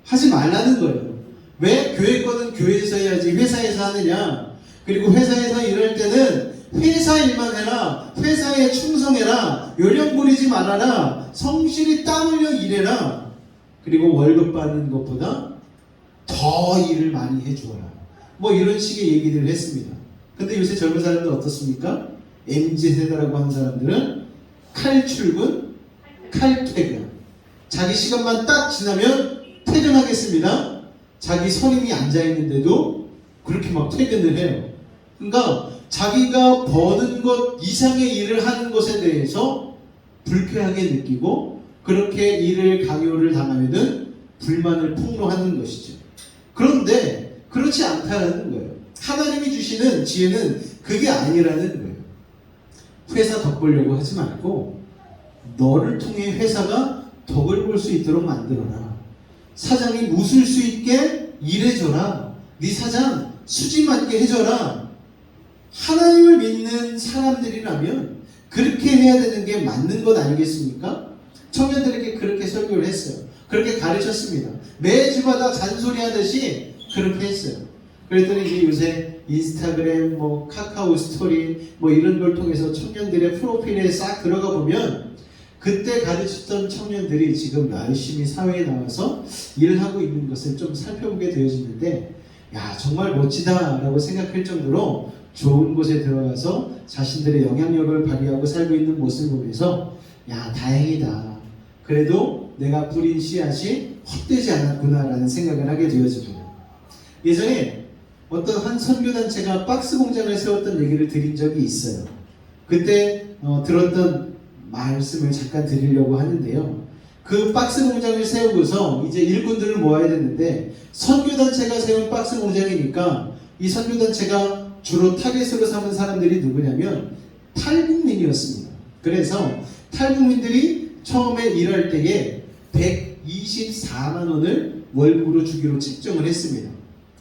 하지 말라는 거예요. 왜? 교회 거는 교회에서 해야지 회사에서 하느냐. 그리고 회사에서 일할 때는 회사 일만 해라. 회사에 충성해라. 요령 부리지 말아라. 성실히 땀 흘려 일해라. 그리고 월급 받는 것보다 더 일을 많이 해주어라. 뭐 이런 식의 얘기들을 했습니다. 근데 요새 젊은 사람들 어떻습니까? MZ세대라고 하는 사람들은 칼 출근, 칼 퇴근. 자기 시간만 딱 지나면 퇴근하겠습니다. 자기 선임이 앉아있는데도 그렇게 막 퇴근을 해요. 그러니까 자기가 버는 것 이상의 일을 하는 것에 대해서 불쾌하게 느끼고 그렇게 일을 강요를 당하면은 불만을 폭로하는 것이죠. 그런데 그렇지 않다는 거예요. 하나님이 주시는 지혜는 그게 아니라는 거예요. 회사 덕 보려고 하지 말고 너를 통해 회사가 덕을 볼 수 있도록 만들어라. 사장이 웃을 수 있게 일해줘라. 네 사장 수지 맞게 해줘라. 하나님을 믿는 사람들이라면 그렇게 해야 되는 게 맞는 것 아니겠습니까? 청년들에게 그렇게 설교를 했어요. 그렇게 가르쳤습니다. 매주마다 잔소리하듯이 그렇게 했어요. 그랬더니 이제 요새 인스타그램, 뭐 카카오 스토리 뭐 이런 걸 통해서 청년들의 프로필에 싹 들어가 보면 그때 가르쳤던 청년들이 지금 열심히 사회에 나와서 일을 하고 있는 것을 좀 살펴보게 되어지는데, 야, 정말 멋지다라고 생각할 정도로 좋은 곳에 들어가서 자신들의 영향력을 발휘하고 살고 있는 모습을 보면서 야, 다행이다. 그래도 내가 뿌린 씨앗이 헛되지 않았구나라는 생각을 하게 되어집니다. 예전에 어떤 한 선교단체가 박스 공장을 세웠던 얘기를 드린 적이 있어요. 그때 들었던 말씀을 잠깐 드리려고 하는데요. 그 박스 공장을 세우고서 이제 일꾼들을 모아야 되는데 선교단체가 세운 박스 공장이니까 이 선교단체가 주로 타겟으로 삼은 사람들이 누구냐면 탈북민이었습니다. 그래서 탈북민들이 처음에 일할 때에 124만 원을 월급으로 주기로 책정을 했습니다.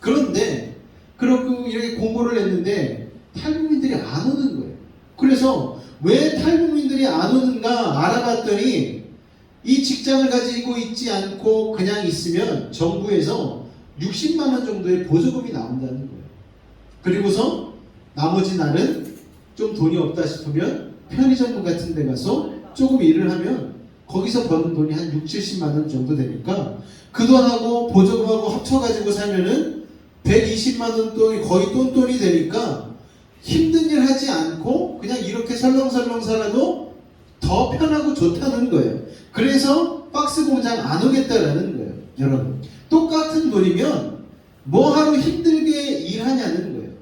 그런데 그렇고 이렇게 공고를 했는데 탈북민들이 안 오는 거예요. 그래서 왜 탈북민들이 안 오는가 알아봤더니 이 직장을 가지고 있지 않고 그냥 있으면 정부에서 60만 원 정도의 보조금이 나온다는 거예요. 그리고서 나머지 날은 좀 돈이 없다 싶으면 편의점 같은 데 가서 조금 일을 하면 거기서 버는 돈이 한 6, 70만 원 정도 되니까 그 돈하고 보조금하고 합쳐가지고 살면은 120만 원 돈이 거의 똔똔이 되니까 힘든 일 하지 않고 그냥 이렇게 설렁설렁 살아도 더 편하고 좋다는 거예요. 그래서 박스 공장 안 오겠다라는 거예요. 여러분, 똑같은 돈이면 뭐하러 힘들게 일하냐는 거예요.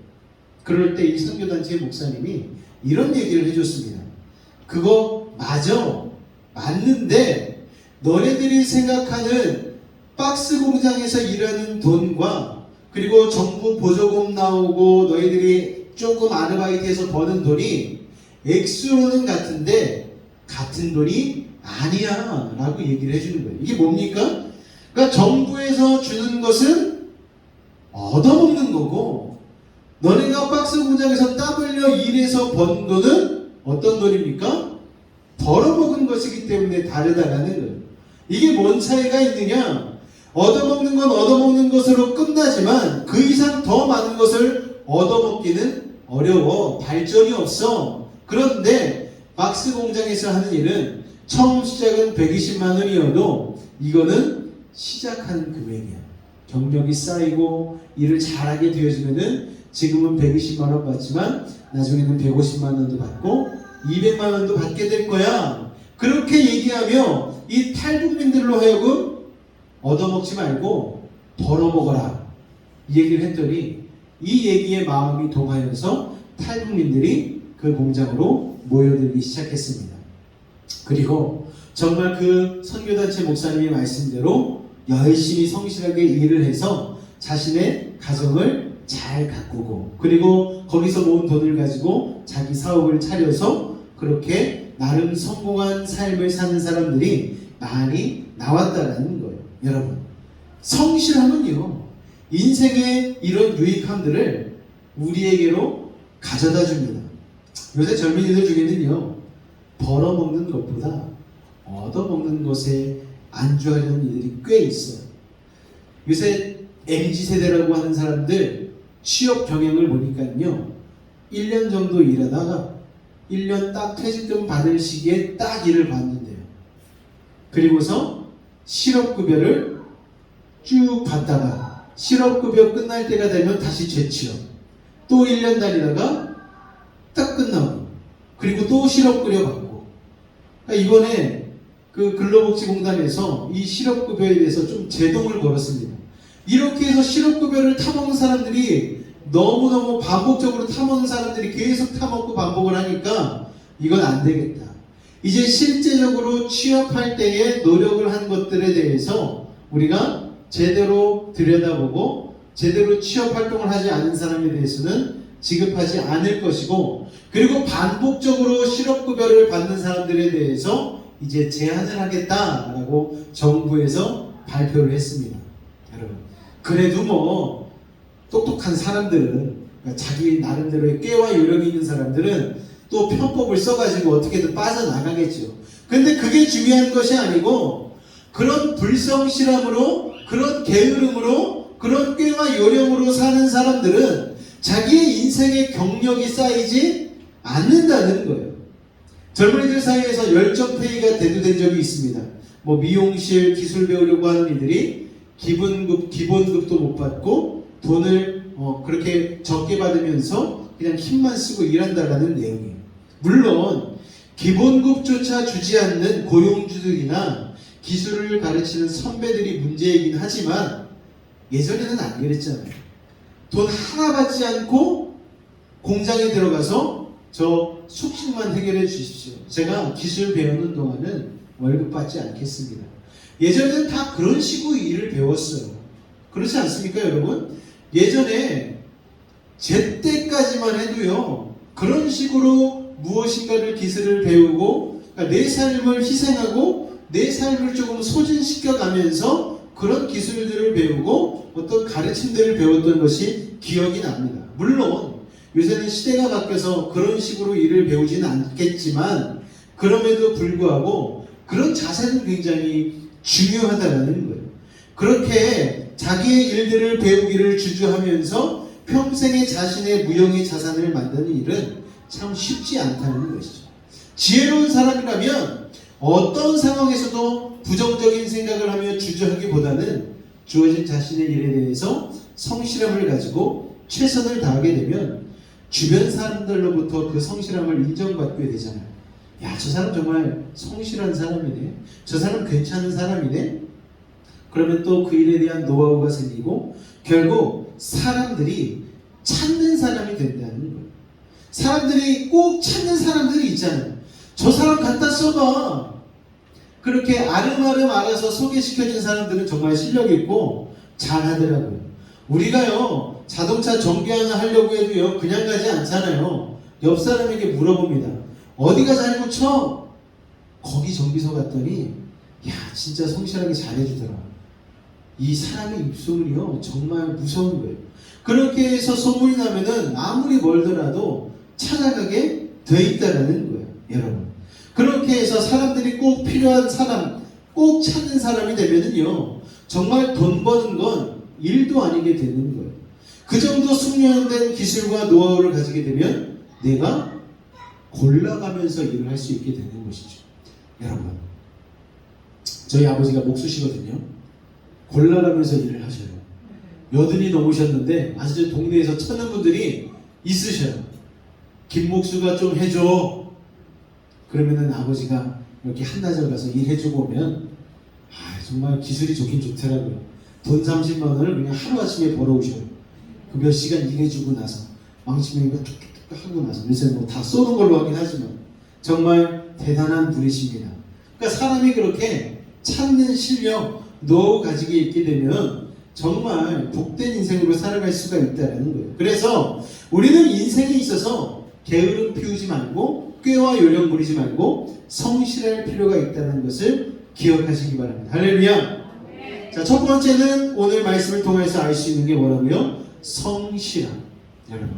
그럴 때 이 선교단체 목사님이 이런 얘기를 해줬습니다. 그거 맞는데 너네들이 생각하는 박스 공장에서 일하는 돈과 그리고 정부 보조금 나오고 너희들이 조금 아르바이트해서 버는 돈이 액수로는 같은데 같은 돈이 아니야 라고 얘기를 해주는 거예요. 이게 뭡니까? 그러니까 정부에서 주는 것은 얻어먹는 거고 너네가 박스 공장에서 땀 흘려 일해서 번 돈은 어떤 돈입니까? 벌어먹은 것이기 때문에 다르다라는 거예요. 이게 뭔 차이가 있느냐? 얻어먹는 건 얻어먹는 것으로 끝나지만 그 이상 더 많은 것을 얻어먹기는 어려워. 발전이 없어. 그런데 박스 공장에서 하는 일은 처음 시작은 120만 원이어도 이거는 시작하는 금액이야. 경력이 쌓이고 일을 잘하게 되어지면은 지금은 120만 원 받지만 나중에는 150만 원도 받고 200만 원도 받게 될 거야. 그렇게 얘기하며 이 탈북민들로 하여금 얻어먹지 말고 벌어먹어라 이 얘기를 했더니 이 얘기에 마음이 동하여서 탈북민들이 그 공장으로 모여들기 시작했습니다. 그리고 정말 그 선교단체 목사님의 말씀대로 열심히 성실하게 일을 해서 자신의 가정을 잘 가꾸고 그리고 거기서 모은 돈을 가지고 자기 사업을 차려서 그렇게 나름 성공한 삶을 사는 사람들이 많이 나왔다라는 거예요. 여러분, 성실함은요 인생의 이런 유익함들을 우리에게로 가져다 줍니다. 요새 젊은이들 중에는요 벌어먹는 것보다 얻어먹는 것에 안주하려는 이들이 꽤 있어요. 요새 MZ세대라고 하는 사람들 취업 경영을 보니까요 1년 정도 일하다가 1년 딱 퇴직금 받을 시기에 딱 일을 받는데요. 그리고서 실업급여를 쭉 받다가 실업급여 끝날 때가 되면 다시 재취업 또 1년 다니다가 딱 끝나고 그리고 또 실업급여 받고 그러니까 이번에 그 근로복지공단에서 이 실업급여에 대해서 좀 제동을 걸었습니다. 이렇게 해서 실업급여를 타먹는 사람들이 너무너무 반복적으로 타먹는 사람들이 계속 타먹고 반복을 하니까 이건 안 되겠다. 이제 실제적으로 취업할 때에 노력을 한 것들에 대해서 우리가 제대로 들여다보고 제대로 취업 활동을 하지 않은 사람에 대해서는 지급하지 않을 것이고 그리고 반복적으로 실업급여를 받는 사람들에 대해서 이제 제한을 하겠다라고 정부에서 발표를 했습니다. 여러분, 그래도 뭐 똑똑한 사람들은 그러니까 자기 나름대로의 꾀와 요령이 있는 사람들은 또 편법을 써가지고 어떻게든 빠져나가겠죠. 근데 그게 중요한 것이 아니고 그런 불성실함으로 그런 게으름으로 그런 꾀와 요령으로 사는 사람들은 자기의 인생의 경력이 쌓이지 않는다는 거예요. 젊은이들 사이에서 열정페이가 대두된 적이 있습니다. 뭐 미용실 기술 배우려고 하는 이들이 기본급도 못 받고 돈을 그렇게 적게 받으면서 그냥 힘만 쓰고 일한다라는 내용이에요. 물론 기본급조차 주지 않는 고용주들이나 기술을 가르치는 선배들이 문제이긴 하지만 예전에는 안 그랬잖아요. 돈 하나 받지 않고 공장에 들어가서 저 숙식만 해결해 주십시오. 제가 기술 배우는 동안은 월급 받지 않겠습니다. 예전에는 다 그런 식으로 일을 배웠어요. 그렇지 않습니까, 여러분? 예전에 제 때까지만 해도요, 그런 식으로 무엇인가를 기술을 배우고, 그러니까 내 삶을 희생하고 내 삶을 조금 소진시켜 가면서 그런 기술들을 배우고 어떤 가르침들을 배웠던 것이 기억이 납니다. 물론 요새는 시대가 바뀌어서 그런 식으로 일을 배우지는 않겠지만 그럼에도 불구하고 그런 자세는 굉장히 중요하다는 거예요. 그렇게 자기의 일들을 배우기를 주저하면서 평생의 자신의 무형의 자산을 만드는 일은 참 쉽지 않다는 것이죠. 지혜로운 사람이라면 어떤 상황에서도 부정적인 생각을 하며 주저하기보다는 주어진 자신의 일에 대해서 성실함을 가지고 최선을 다하게 되면 주변 사람들로부터 그 성실함을 인정받게 되잖아요. 야, 저 사람 정말 성실한 사람이네. 저 사람 괜찮은 사람이네. 그러면 또 그 일에 대한 노하우가 생기고 결국 사람들이 찾는 사람이 된다는 거예요. 사람들이 꼭 찾는 사람들이 있잖아요. 저 사람 갖다 써봐. 그렇게 아름아름 알아서 소개시켜준 사람들은 정말 실력 있고 잘하더라고요. 우리가요, 자동차 정비 하나 하려고 해도요, 그냥 가지 않잖아요. 옆 사람에게 물어봅니다. 어디가 잘 고쳐? 거기 정비소 갔더니 야, 진짜 성실하게 잘해주더라. 이 사람의 입소문이요, 정말 무서운 거예요. 그렇게 해서 소문이 나면은 아무리 멀더라도 찾아가게 돼 있다는 거예요, 여러분. 그렇게 해서 사람들이 꼭 필요한 사람, 꼭 찾는 사람이 되면은요, 정말 돈 버는 건 일도 아니게 되는 거예요. 그 정도 숙련된 기술과 노하우를 가지게 되면 내가 골라가면서 일을 할 수 있게 되는 것이죠. 여러분, 저희 아버지가 목수시거든요. 골라가면서 일을 하셔요. 여든이 넘으셨는데 아직도 동네에서 찾는 분들이 있으셔요. 김목수가 좀 해줘. 그러면은 아버지가 이렇게 한나절 가서 일해주고 오면 정말 기술이 좋긴 좋더라고요. 돈 30만 원을 그냥 하루아침에 벌어오셔요. 그 몇 시간 일해주고 나서 망치면이가 툭툭툭 하고 나서 요새 뭐 다 쏘는 걸로 하긴 하지만 정말 대단한 분이십니다. 그러니까 사람이 그렇게 찾는 실력, 노하우 가지게 있게 되면 정말 복된 인생으로 살아갈 수가 있다는 거예요. 그래서 우리는 인생에 있어서 게으름 피우지 말고 꾀와 요령 부리지 말고 성실할 필요가 있다는 것을 기억하시기 바랍니다. 할렐루야. 자, 첫 번째는 오늘 말씀을 통해서 알 수 있는 게 뭐라고요? 성실함. 여러분.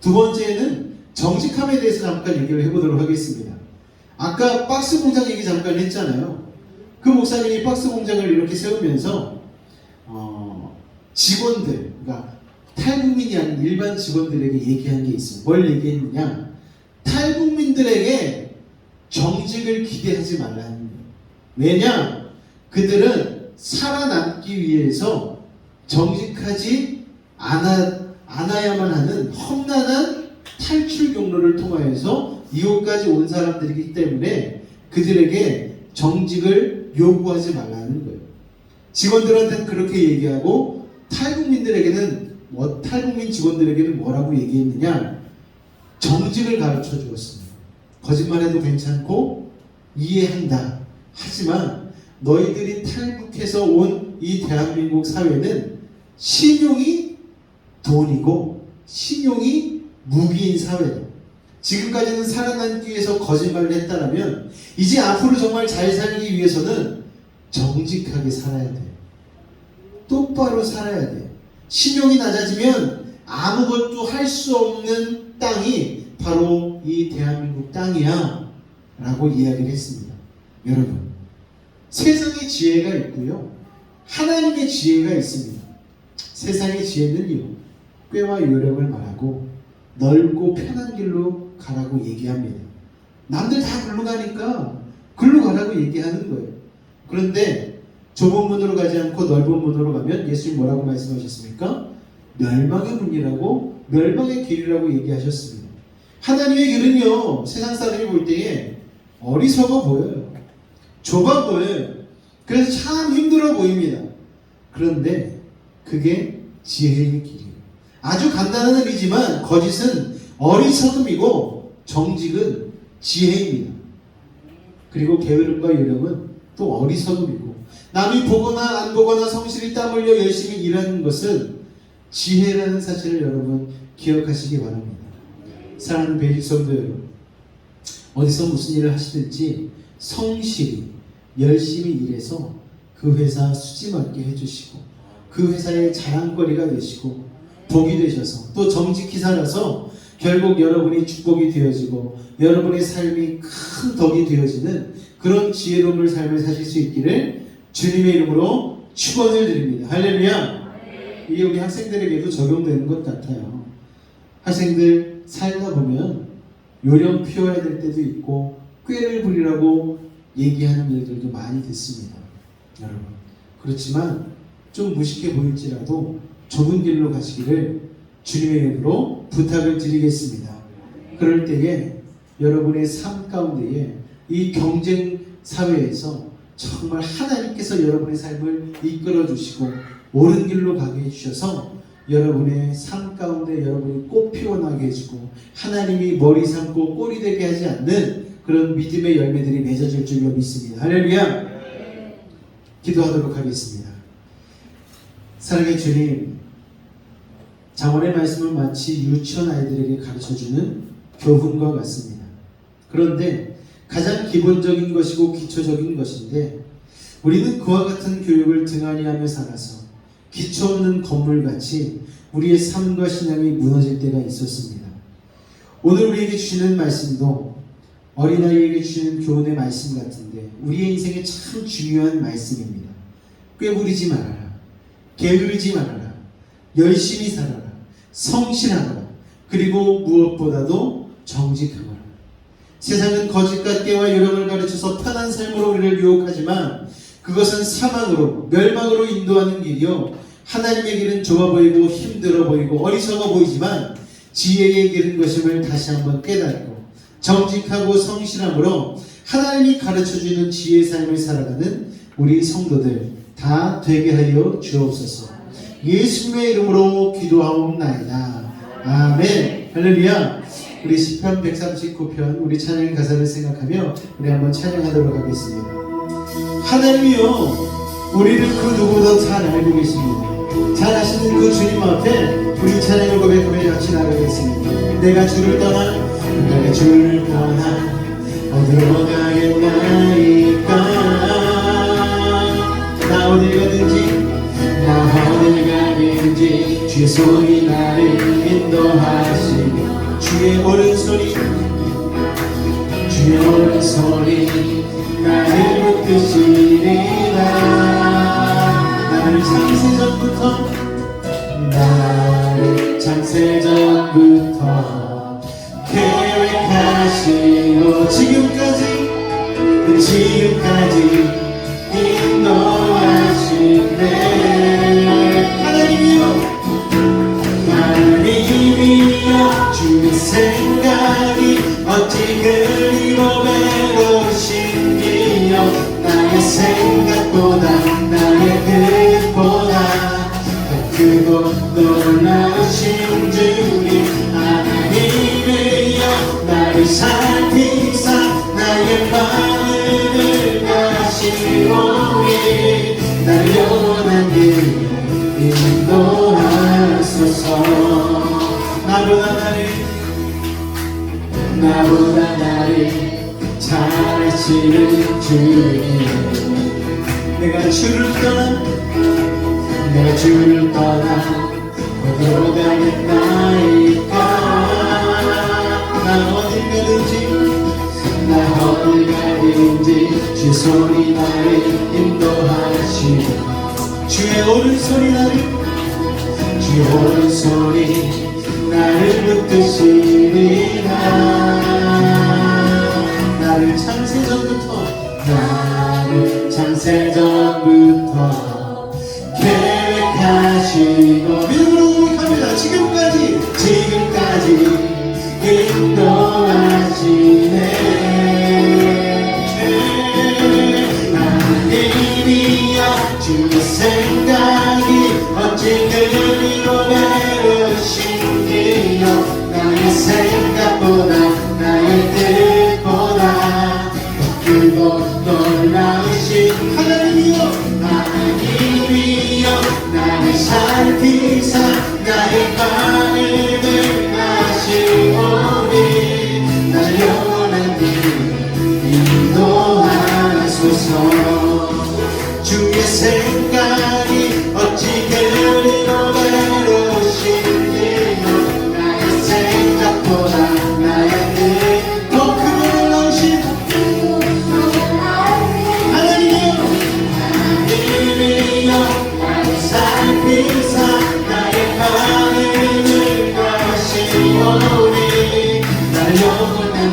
두 번째는 정직함에 대해서 잠깐 얘기를 해보도록 하겠습니다. 아까 박스 공장 얘기 잠깐 했잖아요. 그 목사님이 박스 공장을 이렇게 세우면서 직원들, 그러니까 탈북민이 아닌 일반 직원들에게 얘기한 게 있어요. 뭘 얘기했느냐? 탈북민들에게 정직을 기대하지 말라는 거예요. 왜냐? 그들은 살아남기 위해서 정직하지 않아야만 하는 험난한 탈출 경로를 통하여서 이곳까지 온 사람들이기 때문에 그들에게 정직을 요구하지 말라는 거예요. 직원들한테는 그렇게 얘기하고 탈북민들에게는 탈북민 직원들에게는 뭐라고 얘기했느냐? 정직을 가르쳐 주었습니다. 거짓말해도 괜찮고 이해한다. 하지만 너희들이 탈북해서 온 이 대한민국 사회는 신용이 돈이고 신용이 무기인 사회다. 지금까지는 살아남기 위해서 거짓말을 했다라면 이제 앞으로 정말 잘 살기 위해서는 정직하게 살아야 돼. 똑바로 살아야 돼. 신용이 낮아지면 아무것도 할 수 없는 땅이 바로 이 대한민국 땅이야 라고 이야기를 했습니다. 여러분, 세상에 지혜가 있고요, 하나님의 지혜가 있습니다. 세상의 지혜는요, 꾀와 요령을 말하고 넓고 편한 길로 가라고 얘기합니다. 남들 다 글로 가니까 글로 가라고 얘기하는 거예요. 그런데 좁은 문으로 가지 않고 넓은 문으로 가면 예수님 뭐라고 말씀하셨습니까? 멸망의 문이라고, 멸망의 길이라고 얘기하셨습니다. 하나님의 길은요, 세상 사람이 볼 때에 어리석어 보여요. 좁아 보여요. 그래서 참 힘들어 보입니다. 그런데 그게 지혜의 길이에요. 아주 간단한 의미지만 거짓은 어리석음이고 정직은 지혜입니다. 그리고 게으름과 요령은 또 어리석음이고, 남이 보거나 안 보거나 성실히 땀 흘려 열심히 일하는 것은 지혜라는 사실을 여러분 기억하시기 바랍니다. 사랑하는 베이직 성도 여러분, 어디서 무슨 일을 하시든지 성실히 열심히 일해서 그 회사 수지맞게 해주시고 그 회사의 자랑거리가 되시고 복이 되셔서 또 정직히 살아서 결국 여러분이 축복이 되어지고 여러분의 삶이 큰 덕이 되어지는 그런 지혜로운 삶을 사실 수 있기를 주님의 이름으로 축원을 드립니다. 할렐루야. 이게 우리 학생들에게도 적용되는 것 같아요. 학생들 살다 보면 요령 피워야 될 때도 있고 꾀를 부리라고 얘기하는 일들도 많이 듣습니다. 여러분, 그렇지만 좀 무식해 보일지라도 좁은 길로 가시기를 주님의 이름으로 부탁을 드리겠습니다. 그럴 때에 여러분의 삶 가운데에 이 경쟁 사회에서 정말 하나님께서 여러분의 삶을 이끌어 주시고 옳은 길로 가게 해주셔서 여러분의 삶 가운데 여러분이 꽃 피어나게 해주고 하나님이 머리 삼고 꼬리 되게 하지 않는 그런 믿음의 열매들이 맺어질 줄로 믿습니다. 할렐루야. 기도하도록 하겠습니다. 사랑의 주님, 잠언의 말씀은 마치 유치원 아이들에게 가르쳐주는 교훈과 같습니다. 그런데 가장 기본적인 것이고 기초적인 것인데 우리는 그와 같은 교육을 등한히 하며 살아서 기초 없는 건물같이 우리의 삶과 신앙이 무너질 때가 있었습니다. 오늘 우리에게 주시는 말씀도 어린아이에게 주시는 교훈의 말씀 같은데 우리의 인생에 참 중요한 말씀입니다. 꾀부리지 말아라. 게으르지 말아라. 열심히 살아라. 성실하라. 그리고 무엇보다도 정직하라. 세상은 거짓과 꾀와 요령을 가르쳐서 편한 삶으로 우리를 유혹하지만 그것은 사망으로, 멸망으로 인도하는 길이요, 하나님의 길은 좁아 보이고 힘들어 보이고 어리석어 보이지만 지혜의 길은 것임을 다시 한번 깨닫고 정직하고 성실함으로 하나님이 가르쳐주는 지혜의 삶을 살아가는 우리 성도들 다 되게 하여 주옵소서. 예수님의 이름으로 기도하옵나이다. 아멘. 할렐루야. 우리 시편 139편 우리 찬양 가사를 생각하며 우리 한번 찬양하도록 하겠습니다. 하나님이요, 우리를 그 누구보다 잘 알고 계십니다. 잘 아시는 그 주님 앞에 우리 찬양을 고백하며 같이 나가겠습니다. 내가 주를 떠나 어디로 가겠나이까. 나 어딜 가든지 주의 손이 나를 인도하시며 주의 오른손이 나를 붙드시리라. 나를 창세전부터 계획하시고 지금까지 인도하시네. 하나님이여 주의 생각이 어찌 그리고 외로우신지요. 나의 생각보다 나의 뜻보다 크고 놀라우신 주님 하나님이여 나를 살피사 나의 마음을 가시오니 나를 영원한 길 인도하소서. 나보다 나를 잘 아시는 주님, 내가 주를 떠나 어디로 가겠나이까. 나 어딜 가든지 주의 손이 나를 인도하시고 주의 오른손이 나를 붙드시리라. 나를 창세전부터 계획하시고 믿음으로 고백합니다. 지금까지 인도하시네. 하나님이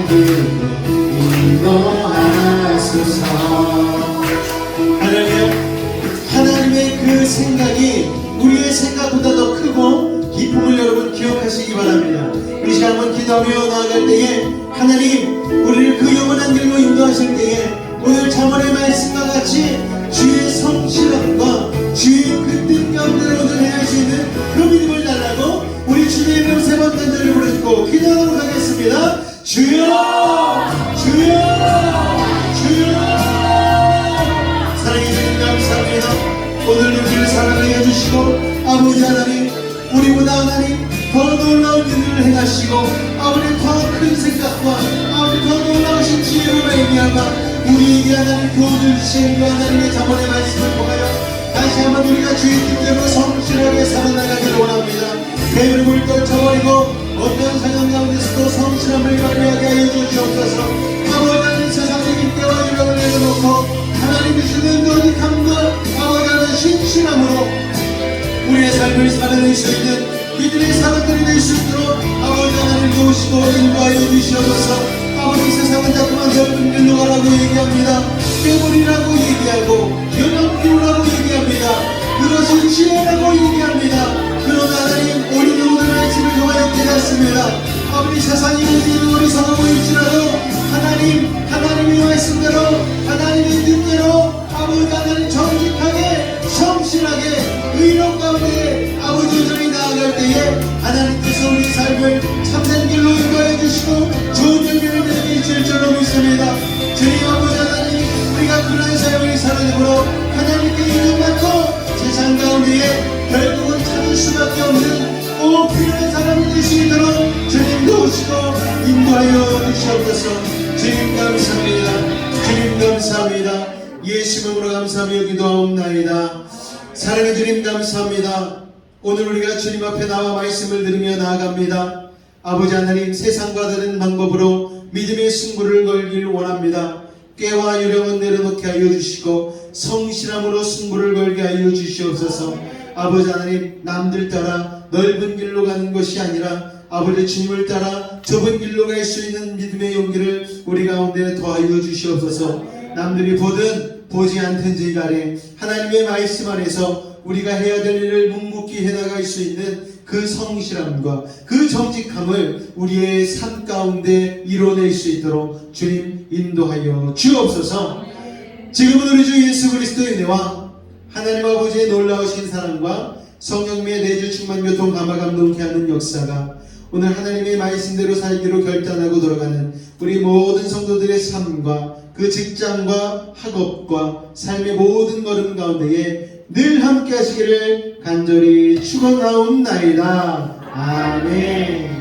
길로 인도하소서. 하나님의 그 생각이 우리의 생각보다 더 크고 기쁨을 여러분 기억하시기 바랍니다. 이 시간 한번 기도하며 나아갈 때에 하나님 우리를 그 영원한 길로 인도하실 때에 오늘 잠언의 말씀과 같이 주의 성실함과 주의 그 뜻 가운데 오늘 행할 수 있는 그 믿음을 달라고 우리 주님의 이름 세 번 간절히 부르고 기도하도록 하겠습니다. 주여 주여 주여. 사랑해 주님 감사합니다. 오늘 우리를 사랑해 주시고 아버지 하나님 우리보다 하나님 더 놀라운 일을 행하시고 아버지 더 큰 생각과 아버지 더 놀라우신 지혜로 말미암아 우리에게 하나님 교훈을 주신 그 하나님의 자본의 말씀을 통하여 다시 한번 우리가 주의 뜻대로 성실하게 살아나가기를 원합니다. 배움을 떨쳐버리고 어떤 상황 가운데서도 성실함을 발휘하게 하여 주시옵소서. 아버지 하나님 세상적인 때와 유령을 내려놓고 하나님 주시는 노력함과 아버지 하나님 신실함으로 우리의 삶을 살아낼 수 있는 믿음의 사람들이 될 수 있도록 아버지 하나님 도우시고 인도하여 주시옵소서. 아버지 세상은 자꾸만 젊은 길로 가라고 얘기합니다. 깨물이라고 얘기하고 연합기로라고 얘기합니다. 그것은 지혜라고 얘기합니다. 그러나 하나님 우리는 오늘 말씀을 통하여 깨닫습니다. 아버지 세상이 우리는 어리석어 보일지라도 하나님의 말씀대로 하나님의 뜻대로 아버지 하나님 정직하게 성실하게 의로 가운데 아버지 우전히 나아갈 때에 하나님께서 우리 삶을 참된 길로 인도해 주시고 좋은 열매를 맺게 주실 줄로 믿습니다. 주님 아버지 하나님 우리가 그런 삶을 살아내므로 하나님께 인정받고 세상 가운데에 결국은 찾을 수밖에 없는 꼭 필요한 사람이 될 수 있도록 주님 도우시고 인도하여 주시옵소서. 주님 감사합니다. 주님 감사합니다. 예수 이름으로 감사하며 기도하옵나이다. 사랑의 주님 감사합니다. 오늘 우리가 주님 앞에 나와 말씀을 들으며 나아갑니다. 아버지 하나님 세상과 다른 방법으로 믿음의 승부를 걸길 원합니다. 꾀와 유령은 내려놓게 하여 주시고 성실함으로 승부를 걸게 하여 주시옵소서. 아버지 하나님 남들 따라 넓은 길로 가는 것이 아니라 아버지 주님을 따라 좁은 길로 갈 수 있는 믿음의 용기를 우리 가운데 더하여 주시옵소서. 남들이 보든 보지 않든지 간에 하나님의 말씀 안에서 우리가 해야 될 일을 묵묵히 해나갈 수 있는 그 성실함과 그 정직함을 우리의 삶 가운데 이뤄낼 수 있도록 주님 인도하여 주옵소서. 지금은 우리 주 예수 그리스도의 은혜와 하나님 아버지의 놀라우신 사랑과 성령의 내주 충만 교통 감화 감동케 하는 역사가 오늘 하나님의 말씀대로 살기로 결단하고 돌아가는 우리 모든 성도들의 삶과 그 직장과 학업과 삶의 모든 걸음 가운데에 늘 함께 하시기를 간절히 축원하옵나이다. 아멘.